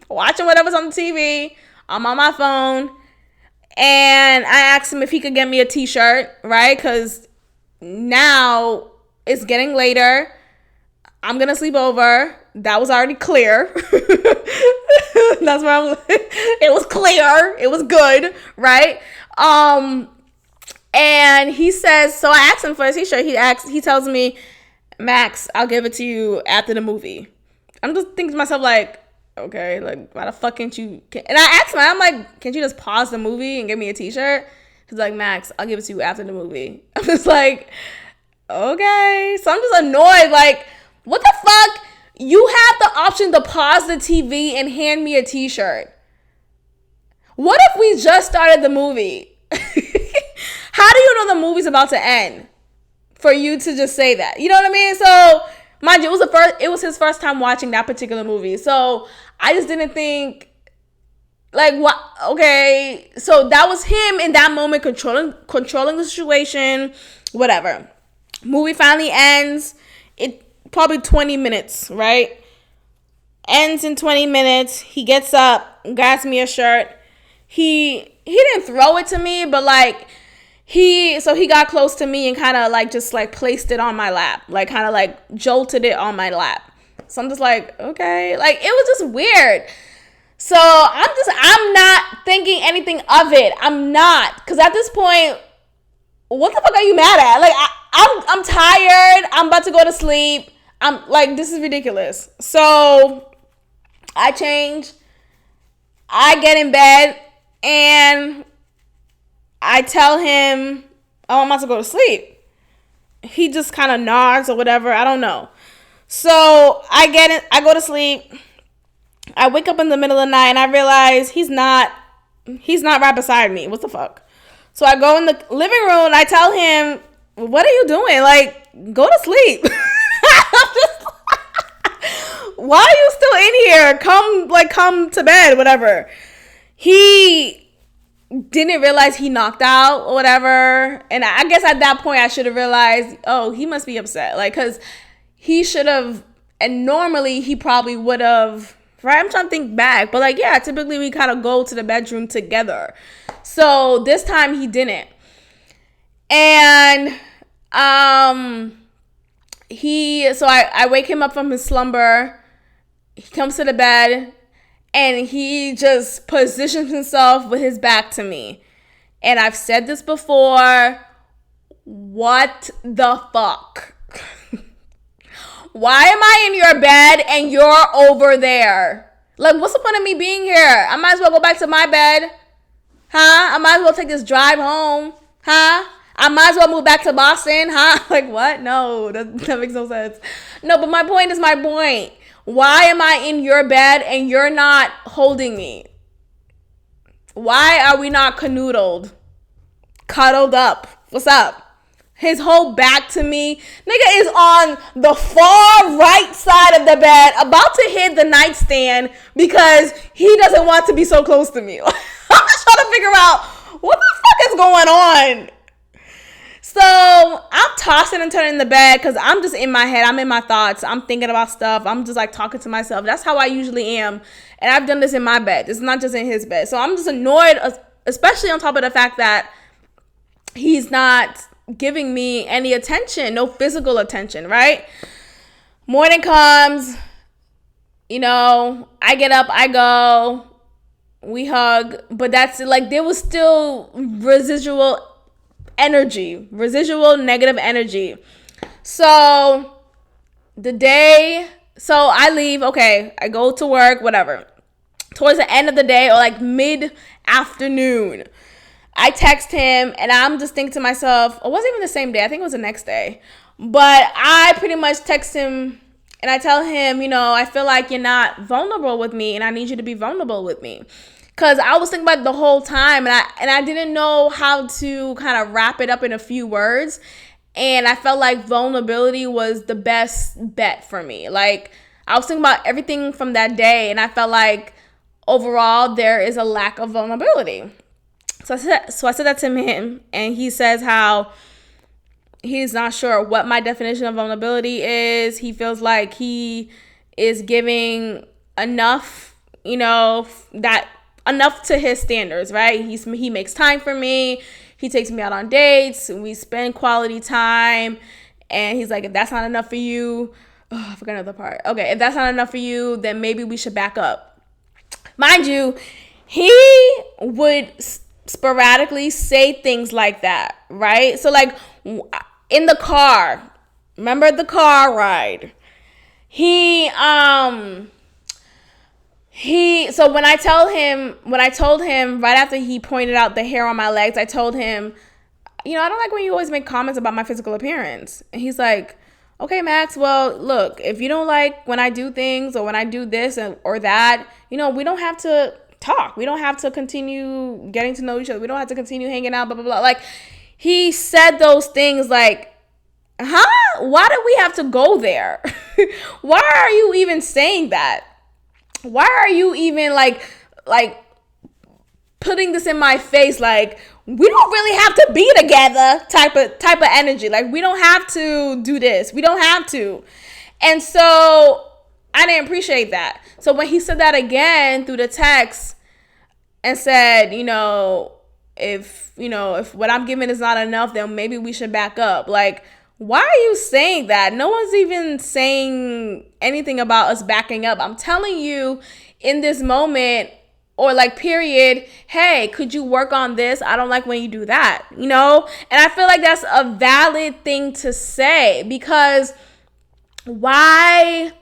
watching whatever's on the TV. I'm on my phone. And I asked him if he could get me a t-shirt, right? Because now it's getting later. I'm going to sleep over. That was already clear. That's where it was clear. It was good, right? And he says, so I asked him for his t-shirt. He tells me, Max, I'll give it to you after the movie. I'm just thinking to myself like, okay, like, why the fuck can't you? And I asked him, I'm like, can't you just pause the movie and give me a t-shirt? He's like, Max, I'll give it to you after the movie. I'm just like, okay. So I'm just annoyed. Like, what the fuck? You have the option to pause the TV and hand me a t-shirt. What if we just started the movie? How do you know the movie's about to end for you to just say that? You know what I mean? So, mind you, it was his first time watching that particular movie. So I just didn't think, like, what? Okay, so that was him in that moment controlling the situation. Whatever. Movie finally ends. It probably 20 minutes, right? Ends in 20 minutes. He gets up, grabs me a shirt. He didn't throw it to me, but like he got close to me and kind of like just like placed it on my lap, like kind of like jolted it on my lap. So I'm just like, okay, like it was just weird. So I'm not thinking anything of it. I'm not, because at this point, what the fuck are you mad at? Like I'm tired. I'm about to go to sleep. I'm like, this is ridiculous. So I change. I get in bed and I tell him, oh, I'm about to go to sleep. He just kind of nods or whatever. I don't know. So I go to sleep. I wake up in the middle of the night and I realize he's not right beside me. What the fuck? So I go in the living room and I tell him, what are you doing? Like, go to sleep. I'm just why are you still in here? Come to bed, whatever. He didn't realize he knocked out or whatever. And I guess at that point I should have realized, oh, he must be upset. Like, because he should have, and normally he probably would have, right? I'm trying to think back. But like, yeah, typically we kind of go to the bedroom together. So this time he didn't. And I wake him up from his slumber. He comes to the bed and he just positions himself with his back to me. And I've said this before. What the fuck? Why am I in your bed and you're over there? Like, what's the point of me being here? I might as well go back to my bed. Huh? I might as well take this drive home. Huh? I might as well move back to Boston. Huh? Like, what? No, that makes no sense. No, but my point is my point. Why am I in your bed and you're not holding me? Why are we not canoodled? Cuddled up? What's up? His whole back to me. Nigga is on the far right side of the bed, about to hit the nightstand because he doesn't want to be so close to me. I'm just trying to figure out what the fuck is going on. So I'm tossing and turning in the bed because I'm just in my head. I'm in my thoughts. I'm thinking about stuff. I'm just like talking to myself. That's how I usually am. And I've done this in my bed. It's not just in his bed. So I'm just annoyed, especially on top of the fact that he's not giving me any attention, no physical attention, right? Morning comes, I get up, I go, we hug, but that's like, there was still residual negative energy. So I leave, okay, I go to work, whatever. Towards the end of the day or like mid-afternoon, I text him and I'm just thinking to myself, it wasn't even the same day, I think it was the next day. But I pretty much text him and I tell him, I feel like you're not vulnerable with me and I need you to be vulnerable with me. Because I was thinking about it the whole time and I didn't know how to kind of wrap it up in a few words. And I felt like vulnerability was the best bet for me. Like, I was thinking about everything from that day and I felt like overall there is a lack of vulnerability. So I said that to him, and he says how he's not sure what my definition of vulnerability is. He feels like he is giving enough, enough to his standards, right? He makes time for me. He takes me out on dates. We spend quality time. And he's like, if that's not enough for you, I forgot another part. Okay, if that's not enough for you, then maybe we should back up. Mind you, he would sporadically say things like that, right? So like in the car, remember the car ride? He So when I told him right after he pointed out the hair on my legs, I told him, I don't like when you always make comments about my physical appearance. And he's like, okay, Max, well, look, if you don't like when I do things or when I do this or that, we don't have to talk. We don't have to continue getting to know each other. We don't have to continue hanging out, blah, blah, blah. Like, he said those things like, huh? Why do we have to go there? Why are you even saying that? Why are you even like putting this in my face? Like, we don't really have to be together type of energy. Like, we don't have to do this. We don't have to. And so I didn't appreciate that. So when he said that again through the text and said, if what I'm giving is not enough, then maybe we should back up. Like, why are you saying that? No one's even saying anything about us backing up. I'm telling you in this moment, or like period, hey, could you work on this? I don't like when you do that, And I feel like that's a valid thing to say, because why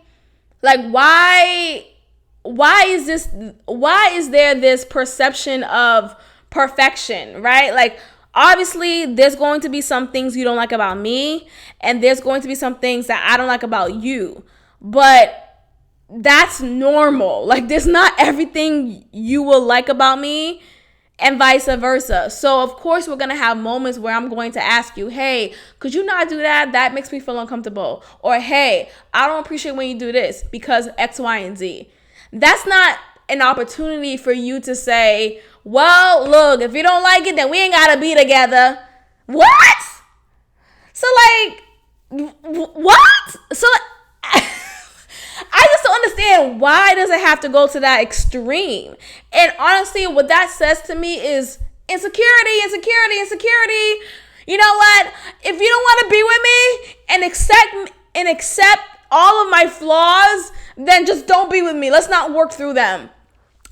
is there this perception of perfection, right? Like, obviously, there's going to be some things you don't like about me, and there's going to be some things that I don't like about you. But that's normal. Like, there's not everything you will like about me, and vice versa. So, of course, we're going to have moments where I'm going to ask you, hey, could you not do that? That makes me feel uncomfortable. Or, hey, I don't appreciate when you do this because X, Y, and Z. That's not an opportunity for you to say, well, look, if you don't like it, then we ain't gotta be together. What? So, like, what? So, I just don't understand, why does it have to go to that extreme? And honestly, what that says to me is insecurity. You know what? If you don't want to be with me and accept all of my flaws, then just don't be with me. Let's not work through them.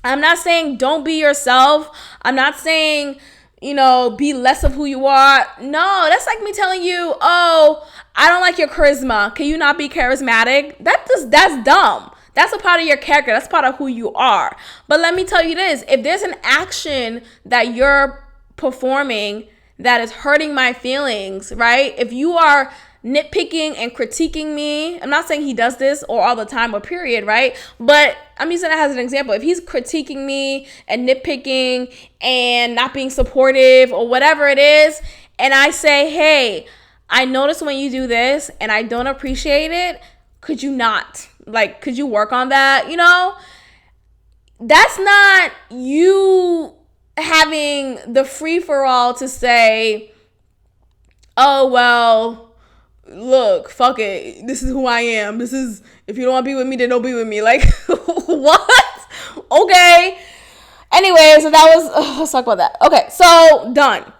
I'm not saying don't be yourself. I'm not saying, be less of who you are. No, that's like me telling you, oh, I don't like your charisma. Can you not be charismatic? That's dumb. That's a part of your character. That's part of who you are. But let me tell you this. If there's an action that you're performing that is hurting my feelings, right? If you are nitpicking and critiquing me, I'm not saying he does this or all the time or period, right? But I'm using that as an example. If he's critiquing me and nitpicking and not being supportive or whatever it is, and I say, hey, I notice when you do this and I don't appreciate it, could you not? Like, could you work on that? That's not you having the free-for-all to say, oh, well, look, fuck it. This is who I am. This is, if you don't want to be with me, then don't be with me. Like, what? Okay. Anyway, so that was, let's talk about that. Okay, so done.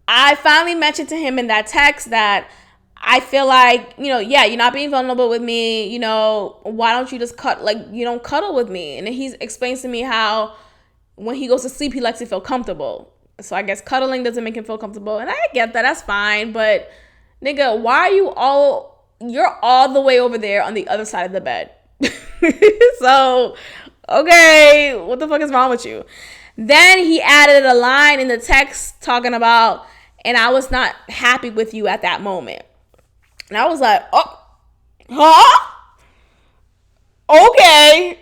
I finally mentioned to him in that text that I feel like, you're not being vulnerable with me. Why don't you just you don't cuddle with me? And then he explains to me how when he goes to sleep, he likes to feel comfortable. So I guess cuddling doesn't make him feel comfortable. And I get that. That's fine. But, nigga, why are you're all the way over there on the other side of the bed. So, okay, what the fuck is wrong with you? Then he added a line in the text talking about, and I was not happy with you at that moment. And I was like, oh, huh? Okay.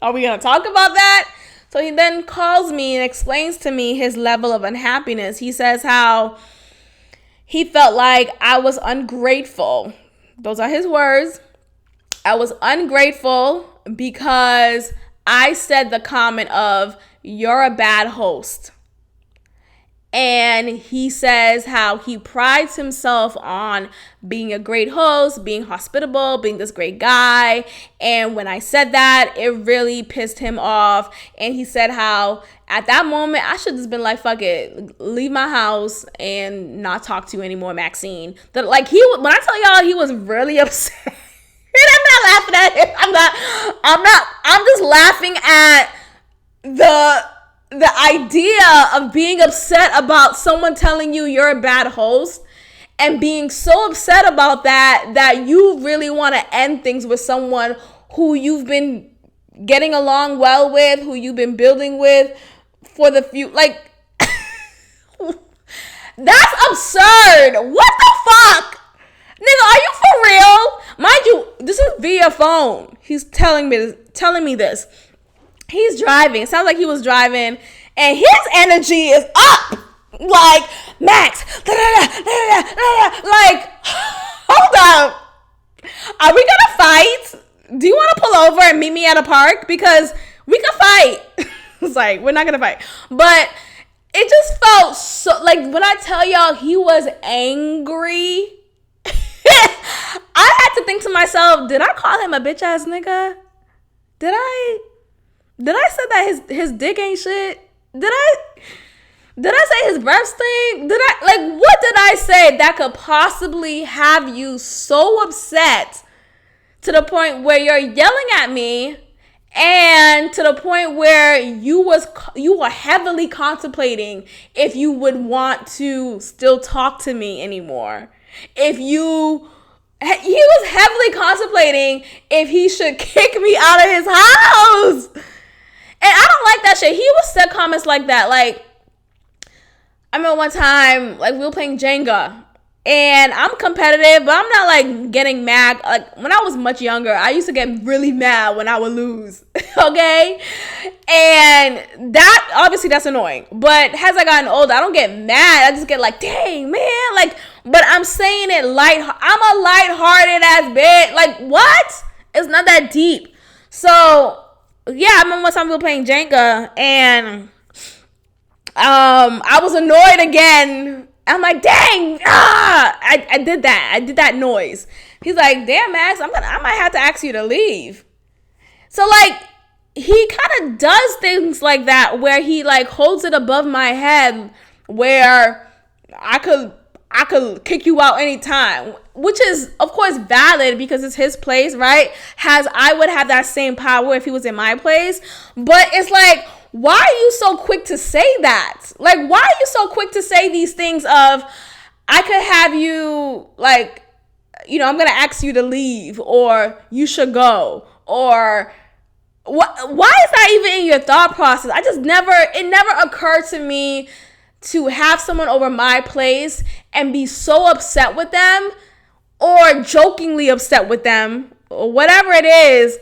Are we going to talk about that? So he then calls me and explains to me his level of unhappiness. He says how he felt like I was ungrateful. Those are his words. I was ungrateful because I said the comment of, you're a bad host. And he says how he prides himself on being a great host, being hospitable, being this great guy. And when I said that, it really pissed him off. And he said how at that moment, I should have just been like, fuck it, leave my house and not talk to you anymore, Maxine. When I tell y'all he was really upset. And I'm not laughing at him. I'm just laughing at the idea of being upset about someone telling you you're a bad host and being so upset about that you really want to end things with someone who you've been getting along well with, who you've been building with for the few, like, that's absurd. What the fuck? Nigga, are you for real? Mind you, this is via phone. He's telling me this. He's driving. It sounds like he was driving, and his energy is up. Like, Max, like, hold up. Are we gonna fight? Do you want to pull over and meet me at a park? Because we can fight. It's like, we're not gonna fight. But it just felt so, like, when I tell y'all he was angry, I had to think to myself, did I call him a bitch ass nigga? Did I say that his dick ain't shit? Did I say his breath stink? What did I say that could possibly have you so upset to the point where you're yelling at me, and to the point where you were heavily contemplating if you would want to still talk to me anymore? He was heavily contemplating if he should kick me out of his house. And I don't like that shit. He was said comments like that. Like, I remember one time, like, we were playing Jenga. And I'm competitive, but I'm not, like, getting mad. Like, when I was much younger, I used to get really mad when I would lose. Okay? And that, obviously, that's annoying. But as I gotten older, I don't get mad. I just get like, dang, man. Like, but I'm saying it I'm a lighthearted ass bitch. Like, what? It's not that deep. So, yeah, I remember one time we were playing Jenga, and I was annoyed again. I'm like, dang, I did that. I did that noise. He's like, damn, Max, I might have to ask you to leave. So, like, he kind of does things like that where he, like, holds it above my head where I could kick you out anytime, which is, of course, valid because it's his place, right? I would have that same power if he was in my place. But it's like, why are you so quick to say that? Like, why are you so quick to say these things of, I could have you, like, you know, I'm going to ask you to leave, or you should go, or why is that even in your thought process? It never occurred to me to have someone over my place and be so upset with them, or jokingly upset with them, or whatever it is,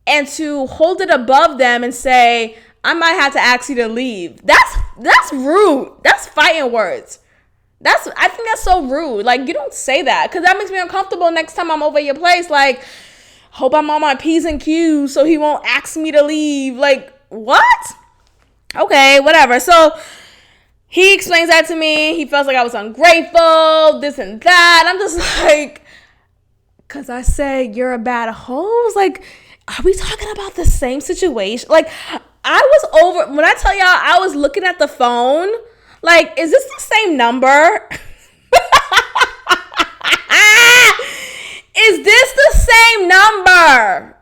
and to hold it above them and say, I might have to ask you to leave. That's rude. That's fighting words. I think that's so rude. Like, you don't say that, because that makes me uncomfortable next time I'm over your place. Like, hope I'm on my P's and Q's so he won't ask me to leave. Like, what? Okay, whatever. So he explains that to me. He feels like I was ungrateful, this and that. I'm just like, because I said you're a bad hoe. Like, are we talking about the same situation? Like, when I tell y'all, I was looking at the phone, like, is this the same number? Is this the same number?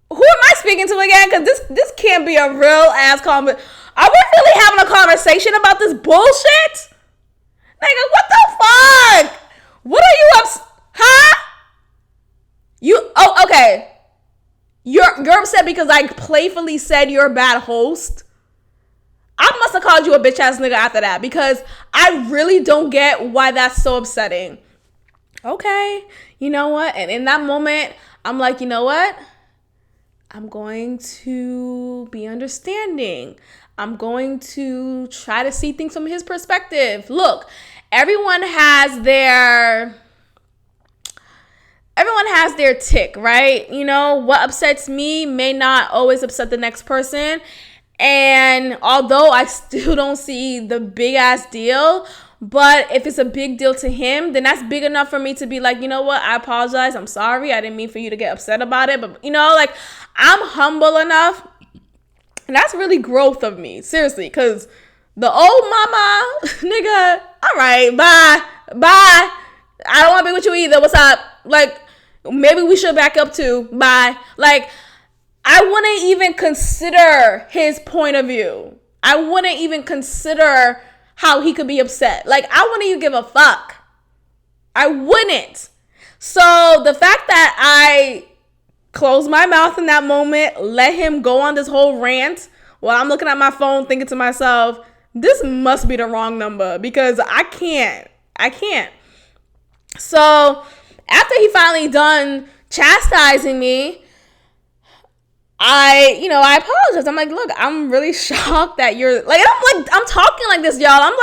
Who am I speaking to again? Because this can't be a real ass conversation. Are we really having a conversation about this bullshit? Nigga, what the fuck? What are you huh? Okay. You're upset because I playfully said you're a bad host? I must have called you a bitch ass nigga after that, because I really don't get why that's so upsetting. Okay, you know what? And in that moment, I'm like, you know what? I'm going to be understanding. I'm going to try to see things from his perspective. Look, everyone has their tick, right? You know, what upsets me may not always upset the next person. And although I still don't see the big ass deal, but if it's a big deal to him, then that's big enough for me to be like, you know what? I apologize. I'm sorry. I didn't mean for you to get upset about it. But, you know, like, I'm humble enough. And that's really growth of me. Seriously. Because the old mama, nigga, all right, bye. I don't want to be with you either. What's up? Like, maybe we should back up too. Bye. Like, I wouldn't even consider his point of view. I wouldn't even consider how he could be upset. Like, I wouldn't even give a fuck. I wouldn't. So the fact that I closed my mouth in that moment, let him go on this whole rant while I'm looking at my phone thinking to myself, this must be the wrong number because I can't. So after he finally done chastising me, I apologized. I'm like, look, I'm really shocked that you're like, I'm talking like this, y'all. I'm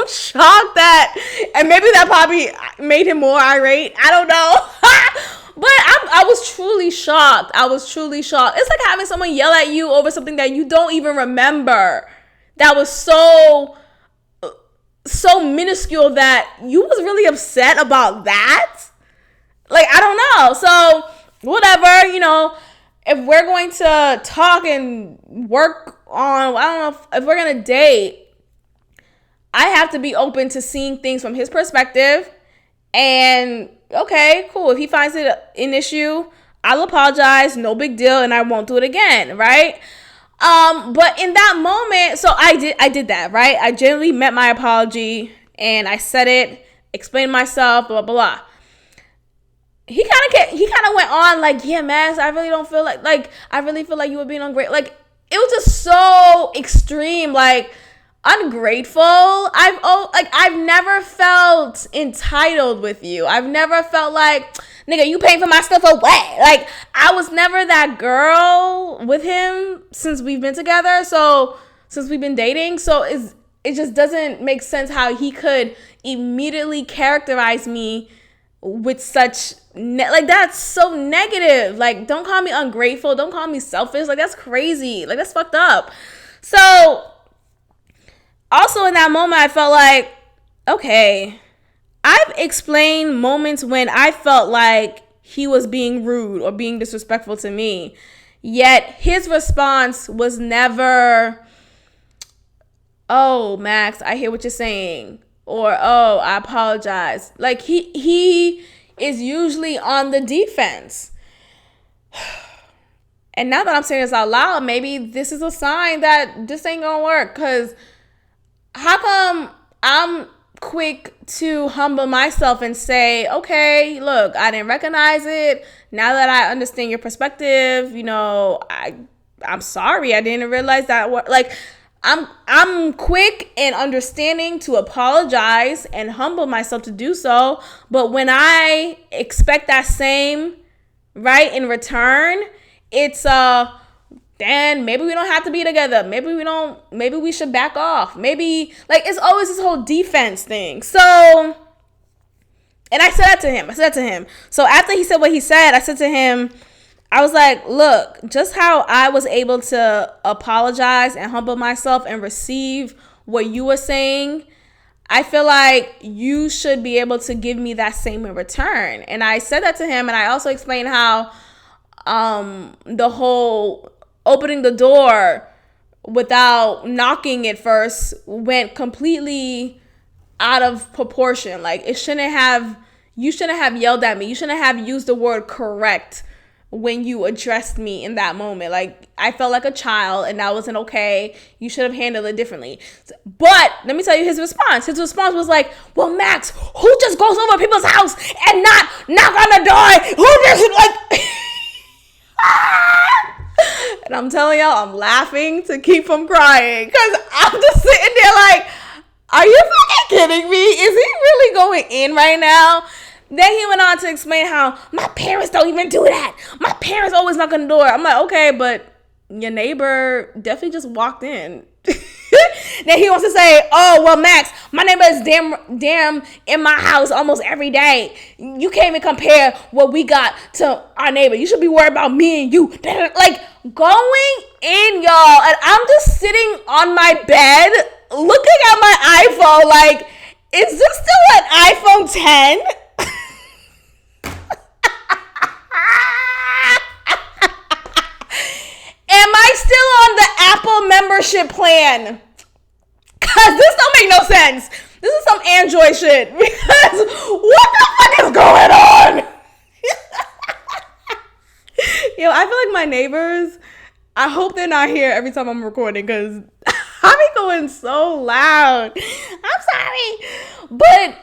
shocked that, and maybe that probably made him more irate. I don't know. But I was truly shocked. It's like having someone yell at you over something that you don't even remember. That was so minuscule that you was really upset about that. Like, I don't know. So, whatever, if we're going to talk and work on, I don't know if we're going to date, I have to be open to seeing things from his perspective. And, okay, cool. If he finds it an issue, I'll apologize. No big deal. And I won't do it again, right? But in that moment, so I did that, right? I genuinely met my apology and I said it, explained myself, blah, blah, blah. He kind of went on like, yeah, Max, I really don't feel like I really feel like you were being ungrateful. Like, it was just so extreme, like, ungrateful. I've never felt entitled with you. I've never felt like, nigga, you paying for my stuff or what? Like, I was never that girl with him since we've been together. So, since we've been dating. So, it just doesn't make sense how he could immediately characterize me with such that's so negative. Like, don't call me ungrateful, don't call me selfish. Like, that's crazy. Like, that's fucked up. So also in that moment, I felt like, okay, I've explained moments when I felt like he was being rude or being disrespectful to me, yet his response was never, oh, Max, I hear what you're saying, or, oh, I apologize. Like, he is usually on the defense. And now that I'm saying this out loud, maybe this is a sign that this ain't gonna work. Because how come I'm quick to humble myself and say, okay, look, I didn't recognize it. Now that I understand your perspective, I'm sorry. I didn't realize that. Like, I'm quick and understanding to apologize and humble myself to do so. But when I expect that same, right, in return, it's Dan, maybe we don't have to be together. Maybe we should back off. Maybe, like, it's always this whole defense thing. So, and I said that to him. So after he said what he said, I said to him, I was like, look, just how I was able to apologize and humble myself and receive what you were saying, I feel like you should be able to give me that same in return. And I said that to him, and I also explained how the whole opening the door without knocking at first went completely out of proportion. Like, you shouldn't have yelled at me. You shouldn't have used the word correct when you addressed me in that moment. Like, I felt like a child, and that wasn't okay. You should have handled it differently. But let me tell you his response. His response was like, well, Max, who just goes over people's house and not knock on the door? Who just, like... And I'm telling y'all, I'm laughing to keep from crying, because I'm just sitting there like, are you fucking kidding me? Is he really going in right now? Then he went on to explain how my parents don't even do that. My parents always knock on the door. I'm like, okay, but your neighbor definitely just walked in. Then he wants to say, oh, well, Max, my neighbor is damn in my house almost every day. You can't even compare what we got to our neighbor. You should be worried about me and you. Like, going in, y'all. And I'm just sitting on my bed looking at my iPhone like, is this still an iPhone 10? Am I still on the Apple membership plan? Because this don't make no sense. This is some Android shit. Because what the fuck is going on? Yo, I feel like my neighbors, I hope they're not here every time I'm recording, because I be going so loud. I'm sorry. But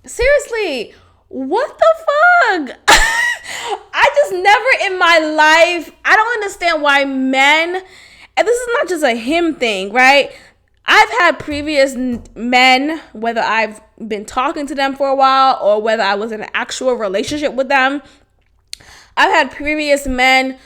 seriously, what the fuck? I just never in my life, I don't understand why men, and this is not just a him thing, right? I've had previous men, whether I've been talking to them for a while or whether I was in an actual relationship with them, I've had previous men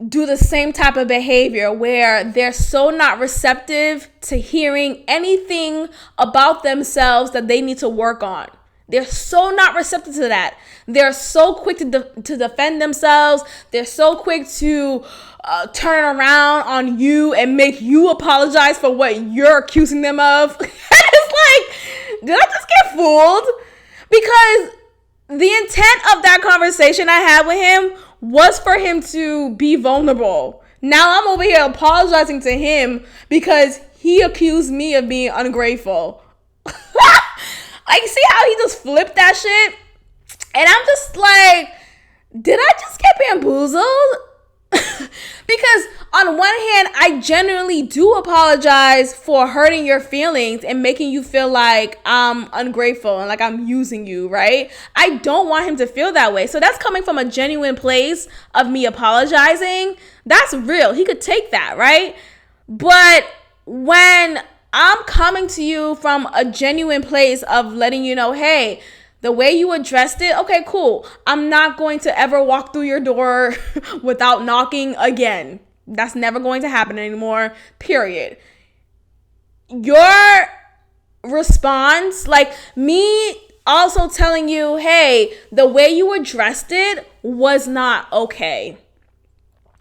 do the same type of behavior where they're so not receptive to hearing anything about themselves that they need to work on. They're so not receptive to that. They're so quick to defend themselves. They're so quick to turn around on you and make you apologize for what you're accusing them of. It's like, did I just get fooled? Because the intent of that conversation I had with him was for him to be vulnerable. Now I'm over here apologizing to him because he accused me of being ungrateful. Like, see how he just flipped that shit? And I'm just like, did I just get bamboozled? Because on one hand, I genuinely do apologize for hurting your feelings and making you feel like I'm ungrateful and like I'm using you, right? I don't want him to feel that way. So that's coming from a genuine place of me apologizing. That's real. He could take that, right? But when I'm coming to you from a genuine place of letting you know, hey, the way you addressed it, okay, cool. I'm not going to ever walk through your door without knocking again. That's never going to happen anymore, period. Your response, like me also telling you, hey, the way you addressed it was not okay.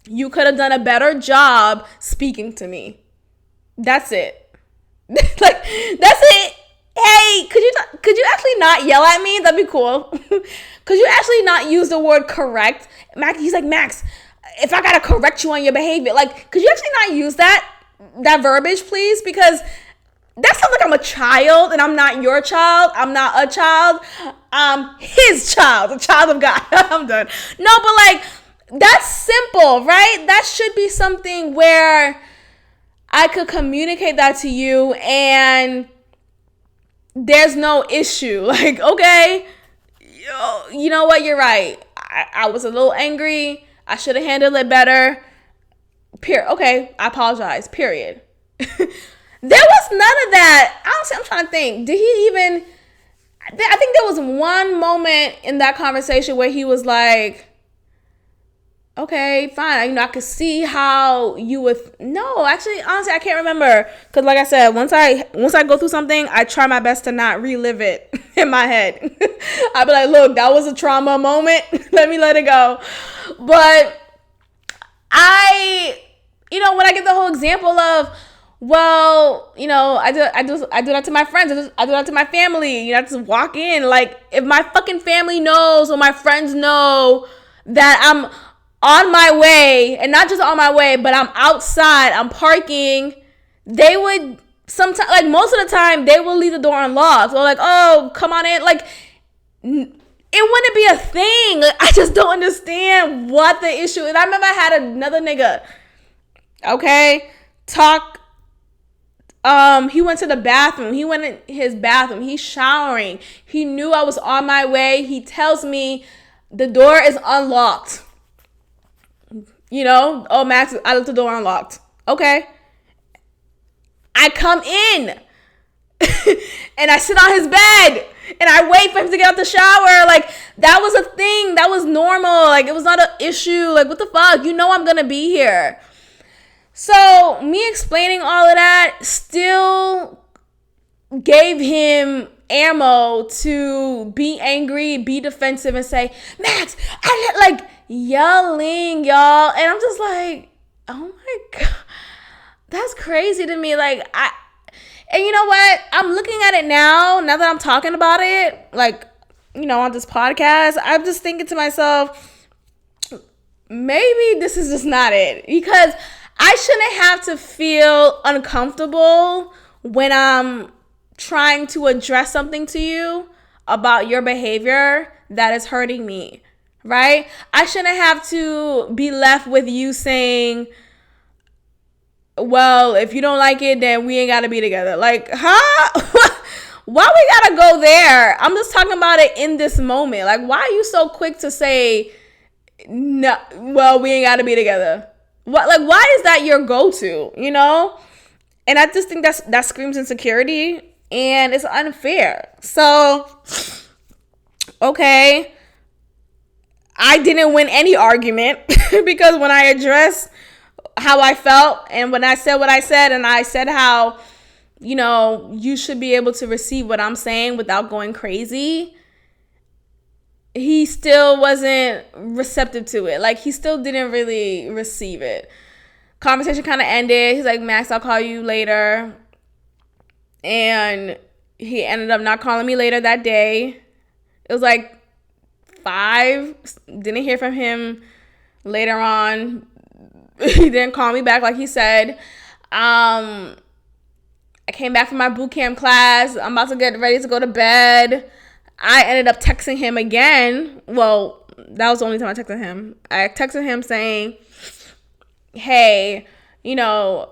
You could have done a better job speaking to me. That's it. Like, that's it. Hey, could you actually not yell at me? That'd be cool. Could you actually not use the word correct? He's like, Max, if I gotta correct you on your behavior, like, could you actually not use that verbiage, please? Because that sounds like I'm a child and I'm not your child. I'm not a child. I'm his child, a child of God. I'm done. No, but like, that's simple, right? That should be something where I could communicate that to you and there's no issue. Like, okay, you know what? You're right. I was a little angry. I should have handled it better. Okay, I apologize. Period. There was none of that. Honestly, I'm trying to think. Did he even... I think there was one moment in that conversation where he was like, okay, fine. I could see how you would... No, actually, honestly, I can't remember. Because like I said, once I go through something, I try my best to not relive it in my head. I'd be like, look, that was a trauma moment. Let me let it go. But when I get the whole example of, well, I do that to my friends. I do that to my family. I just walk in. Like, if my fucking family knows or my friends know that I'm on my way, and not just on my way, but I'm outside, I'm parking, they would sometimes, like most of the time, they will leave the door unlocked. Or like, oh, come on in. Like, it wouldn't be a thing. Like, I just don't understand what the issue is. I remember I had another nigga, okay, he went to the bathroom. He went in his bathroom. He's showering. He knew I was on my way. He tells me the door is unlocked. Oh, Max, I left the door unlocked. Okay. I come in and I sit on his bed and I wait for him to get out the shower. Like, that was a thing. That was normal. Like, it was not an issue. Like, what the fuck? I'm going to be here. So me explaining all of that still gave him ammo to be angry, be defensive, and say, Max, yelling, y'all. And I'm just like, oh my God, that's crazy to me. Like, and you know what? I'm looking at it now that I'm talking about it, like, on this podcast, I'm just thinking to myself, maybe this is just not it. Because I shouldn't have to feel uncomfortable when I'm trying to address something to you about your behavior that is hurting me, right? I shouldn't have to be left with you saying, well, if you don't like it, then we ain't got to be together. Like, huh? why we gotta go there? I'm just talking about it in this moment. Like, why are you so quick to say, no, well, we ain't gotta be together? What, like, why is that your go-to, you know? And I just think that screams insecurity, and it's unfair. So, okay, I didn't win any argument because when I addressed how I felt, and when I said what I said, and I said how, you know, you should be able to receive what I'm saying without going crazy, he still wasn't receptive to it. Like, he still didn't really receive it. Conversation kind of ended. He's like, Max, I'll call you later. And he ended up not calling me later that day. It was like 5. Didn't hear from him later on. He didn't call me back like he said. I came back from my boot camp class. I'm about to get ready to go to bed. I ended up texting him again. Well, that was the only time I texted him. I texted him saying, hey, you know,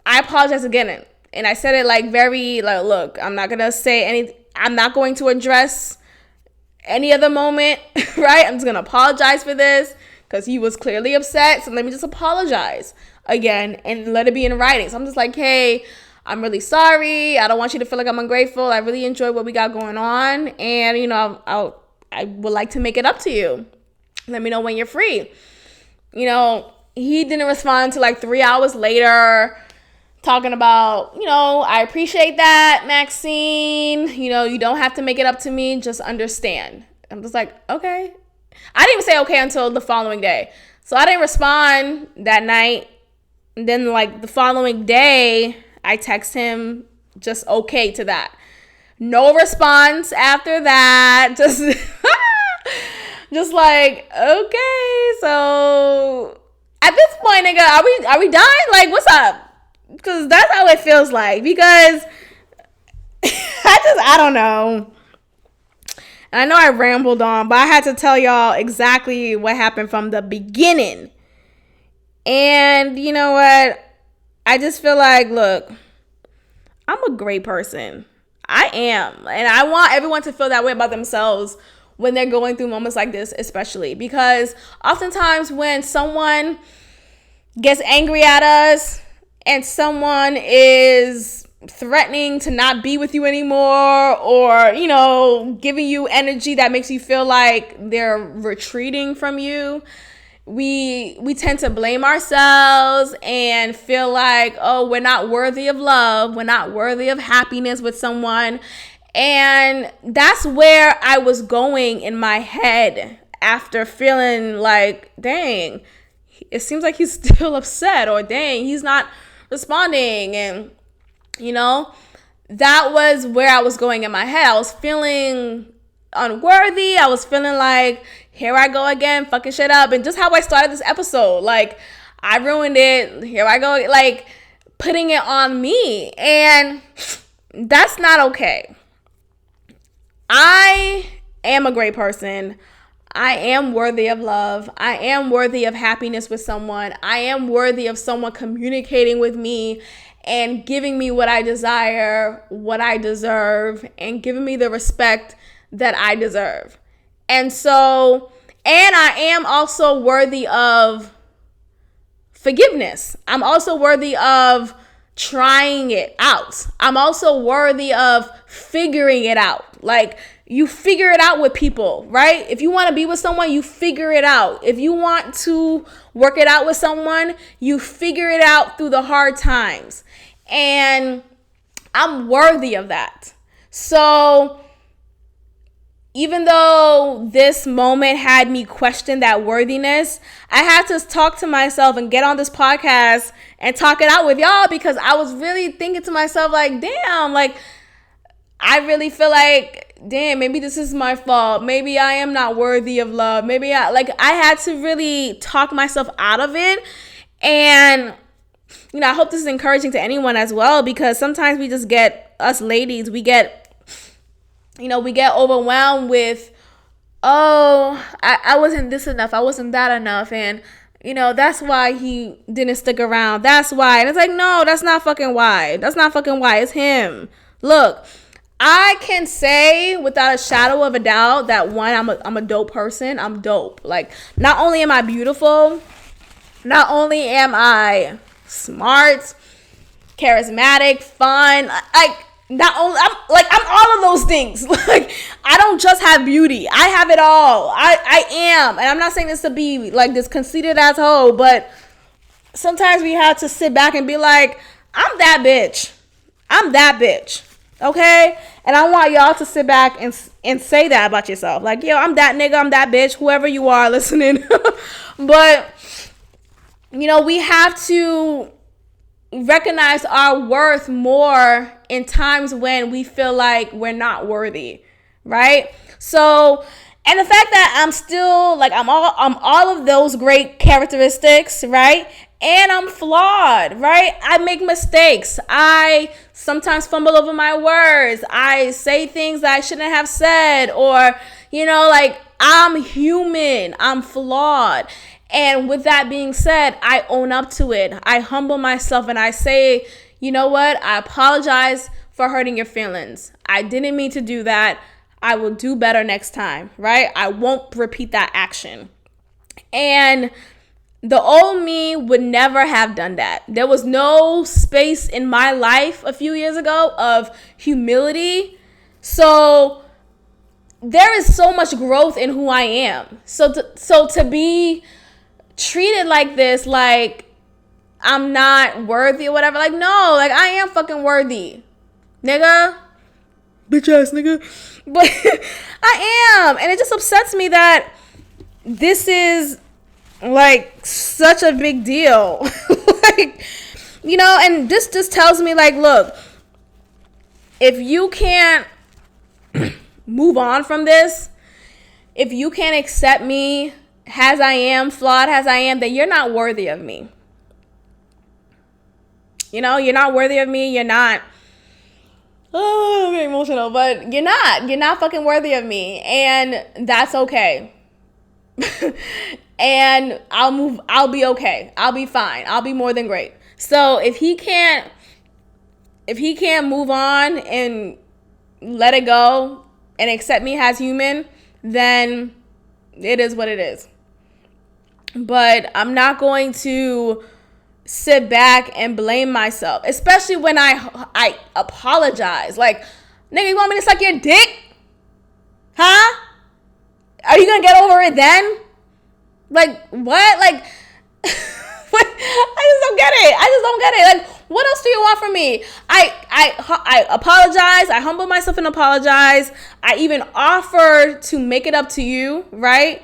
I apologize again. And I said it like very, like, look, I'm not going to address any other moment, right? I'm just going to apologize for this because he was clearly upset. So let me just apologize again and let it be in writing. So I'm just like, hey, I'm really sorry. I don't want you to feel like I'm ungrateful. I really enjoy what we got going on. And, you know, I would like to make it up to you. Let me know when you're free. You know, he didn't respond until like 3 hours later, talking about, you know, I appreciate that, Maxine. You know, you don't have to make it up to me. Just understand. I'm just like, okay. I didn't even say okay until the following day. So I didn't respond that night. And then like the following day, I text him just okay to that. No response after that. Just like, okay. So at this point, nigga, are we done? Like, what's up? Because that's how it feels like. Because I don't know. And I know I rambled on, but I had to tell y'all exactly what happened from the beginning. And you know what? I just feel like, look, I'm a great person. I am. And I want everyone to feel that way about themselves when they're going through moments like this, especially. Because oftentimes when someone gets angry at us and someone is threatening to not be with you anymore, or, you know, giving you energy that makes you feel like they're retreating from you, we tend to blame ourselves and feel like, oh, we're not worthy of love. We're not worthy of happiness with someone. And that's where I was going in my head after feeling like, dang, it seems like he's still upset, or dang, he's not responding. And, you know, that was where I was going in my head. I was feeling unworthy. I was feeling like, here I go again, fucking shit up. And just how I started this episode, like, I ruined it. Here I go, like, putting it on me. And that's not okay. I am a great person. I am worthy of love. I am worthy of happiness with someone. I am worthy of someone communicating with me and giving me what I desire, what I deserve, and giving me the respect that I deserve. And I am also worthy of forgiveness. I'm also worthy of trying it out. I'm also worthy of figuring it out. Like, you figure it out with people, right? If you want to be with someone, you figure it out. If you want to work it out with someone, you figure it out through the hard times. And I'm worthy of that. So even though this moment had me question that worthiness, I had to talk to myself and get on this podcast and talk it out with y'all, because I was really thinking to myself, like, damn, like, I really feel like, damn, maybe this is my fault. Maybe I am not worthy of love. Maybe I had to really talk myself out of it. And, you know, I hope this is encouraging to anyone as well, because sometimes we just get, us ladies, we get overwhelmed with, oh, I wasn't this enough. I wasn't that enough. And, you know, that's why he didn't stick around. That's why. And it's like, no, that's not fucking why. That's not fucking why. It's him. Look, I can say without a shadow of a doubt that one, I'm a dope person. I'm dope. Like, not only am I beautiful, not only am I smart, charismatic, fun, like, not only I'm all of those things. Like, I don't just have beauty. I have it all. I am. And I'm not saying this to be like this conceited asshole, but sometimes we have to sit back and be like, I'm that bitch. I'm that bitch. Okay? And I want y'all to sit back and say that about yourself. Like, yo, I'm that nigga, I'm that bitch, whoever you are listening. But, we have to recognize our worth more in times when we feel like we're not worthy, right? So, and the fact that I'm still like I'm all of those great characteristics, right? And I'm flawed, right? I make mistakes. I sometimes fumble over my words. I say things that I shouldn't have said, or like, I'm human. I'm flawed. And with that being said, I own up to it. I humble myself and I say, you know what? I apologize for hurting your feelings. I didn't mean to do that. I will do better next time, right? I won't repeat that action. And the old me would never have done that. There was no space in my life a few years ago of humility. So there is so much growth in who I am. So to be treated like this, like I'm not worthy or whatever, like, no, like, I am fucking worthy, nigga, bitch ass nigga. But I am, and it just upsets me that this is like such a big deal. Like, and this just tells me, like, look, if you can't move on from this, if you can't accept me as I am, flawed as I am, then you're not worthy of me. You're not worthy of me. You're not, I'm getting emotional, but you're not fucking worthy of me. And that's okay. And I'll be okay. I'll be fine. I'll be more than great. So if he can't move on and let it go and accept me as human, then it is what it is. But I'm not going to sit back and blame myself, especially when I apologize. Like, nigga, you want me to suck your dick? Huh? Are you gonna get over it then? Like, what? Like, I just don't get it. Like, what else do you want from me? I apologize. I humble myself and apologize. I even offer to make it up to you, right?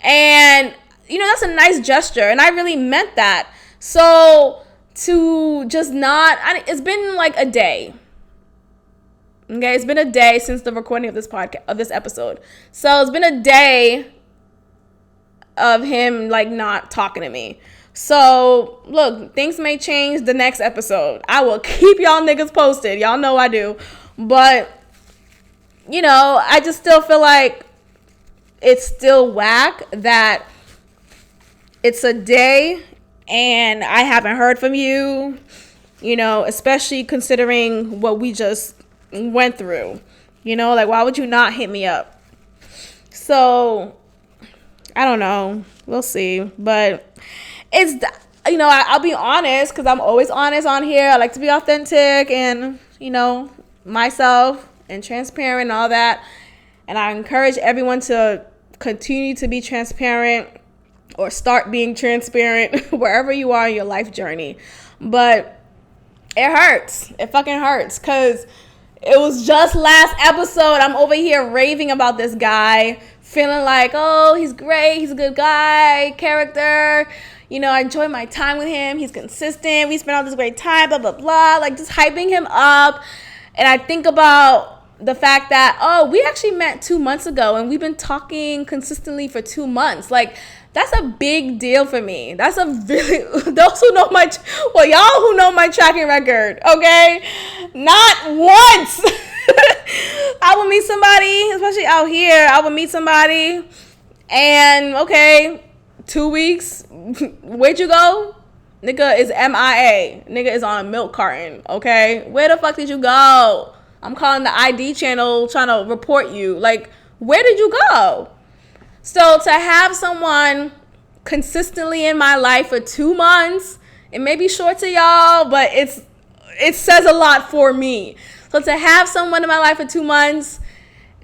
And that's a nice gesture, and I really meant that. So to just not, it's been like a day. Okay, it's been a day since the recording of this podcast, of this episode. So it's been a day of him like not talking to me. So look, things may change the next episode. I will keep y'all niggas posted. Y'all know I do. But I just still feel like it's still whack that it's a day and I haven't heard from you, especially considering what we just went through. Like, why would you not hit me up? So I don't know. We'll see. But it's, I'll be honest, because I'm always honest on here. I like to be authentic and, myself and transparent and all that. And I encourage everyone to continue to be transparent or start being transparent wherever you are in your life journey. But it hurts. It fucking hurts, because it was just last episode. I'm over here raving about this guy, feeling like, oh, he's great. He's a good guy, character. I enjoy my time with him. He's consistent. We spent all this great time, blah, blah, blah. Like, just hyping him up. And I think about the fact that, oh, we actually met 2 months ago and we've been talking consistently for 2 months. Like, that's a big deal for me. That's a really, those who know y'all who know my tracking record, okay? Not once. I will meet somebody, especially out here. I will meet somebody and, okay, 2 weeks. Where'd you go? Nigga is MIA. Nigga is on a milk carton, okay? Where the fuck did you go? I'm calling the ID channel trying to report you. Like, where did you go? So to have someone consistently in my life for 2 months, it may be short to y'all, but it says a lot for me. So to have someone in my life for 2 months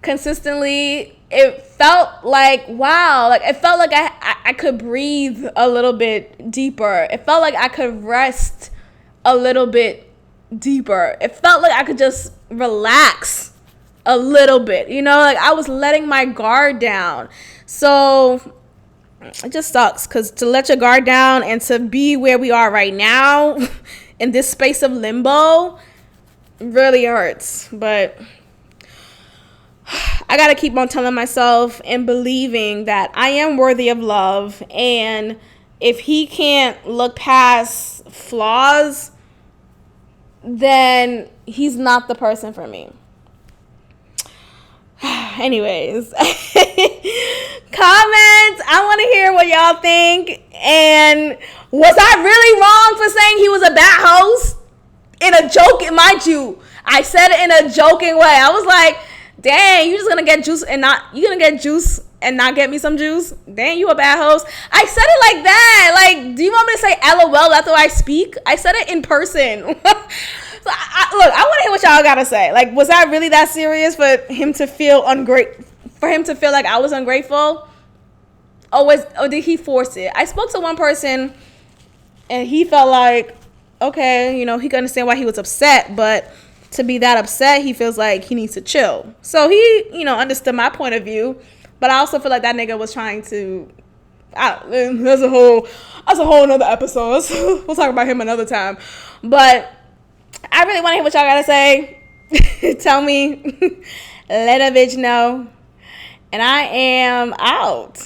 consistently, it felt like, wow. Like, it felt like I could breathe a little bit deeper. It felt like I could rest a little bit deeper. It felt like I could just relax a little bit, like I was letting my guard down. So it just sucks, because to let your guard down and to be where we are right now in this space of limbo really hurts. But I gotta keep on telling myself and believing that I am worthy of love, and if he can't look past flaws, then he's not the person for me. Anyways, comments. I want to hear what y'all think. And was I really wrong for saying he was a bad host? In a joke, mind you, I said it in a joking way. I was like, dang, you just gonna get juice and not get me some juice? Dang, you a bad host. I said it like that. Like, do you want me to say LOL after I speak? I said it in person. So I want to hear what y'all gotta say. Like, was I really that serious for him to feel for him to feel like I was ungrateful? Or did he force it? I spoke to one person and he felt like, okay, he could understand why he was upset, but to be that upset, he feels like he needs to chill. So he, understood my point of view, but I also feel like that nigga was trying to, that's a whole another episode. We'll talk about him another time. But I really want to hear what y'all gotta say. Tell me. Let a bitch know. And I am out.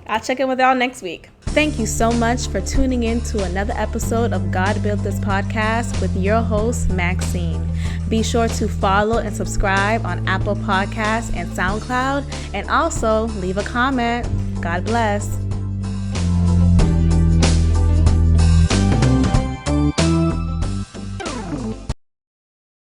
I'll check in with y'all next week. Thank you so much for tuning in to another episode of God Built This podcast with your host, Maxine. Be sure to follow and subscribe on Apple Podcasts and SoundCloud, and also leave a comment. God bless.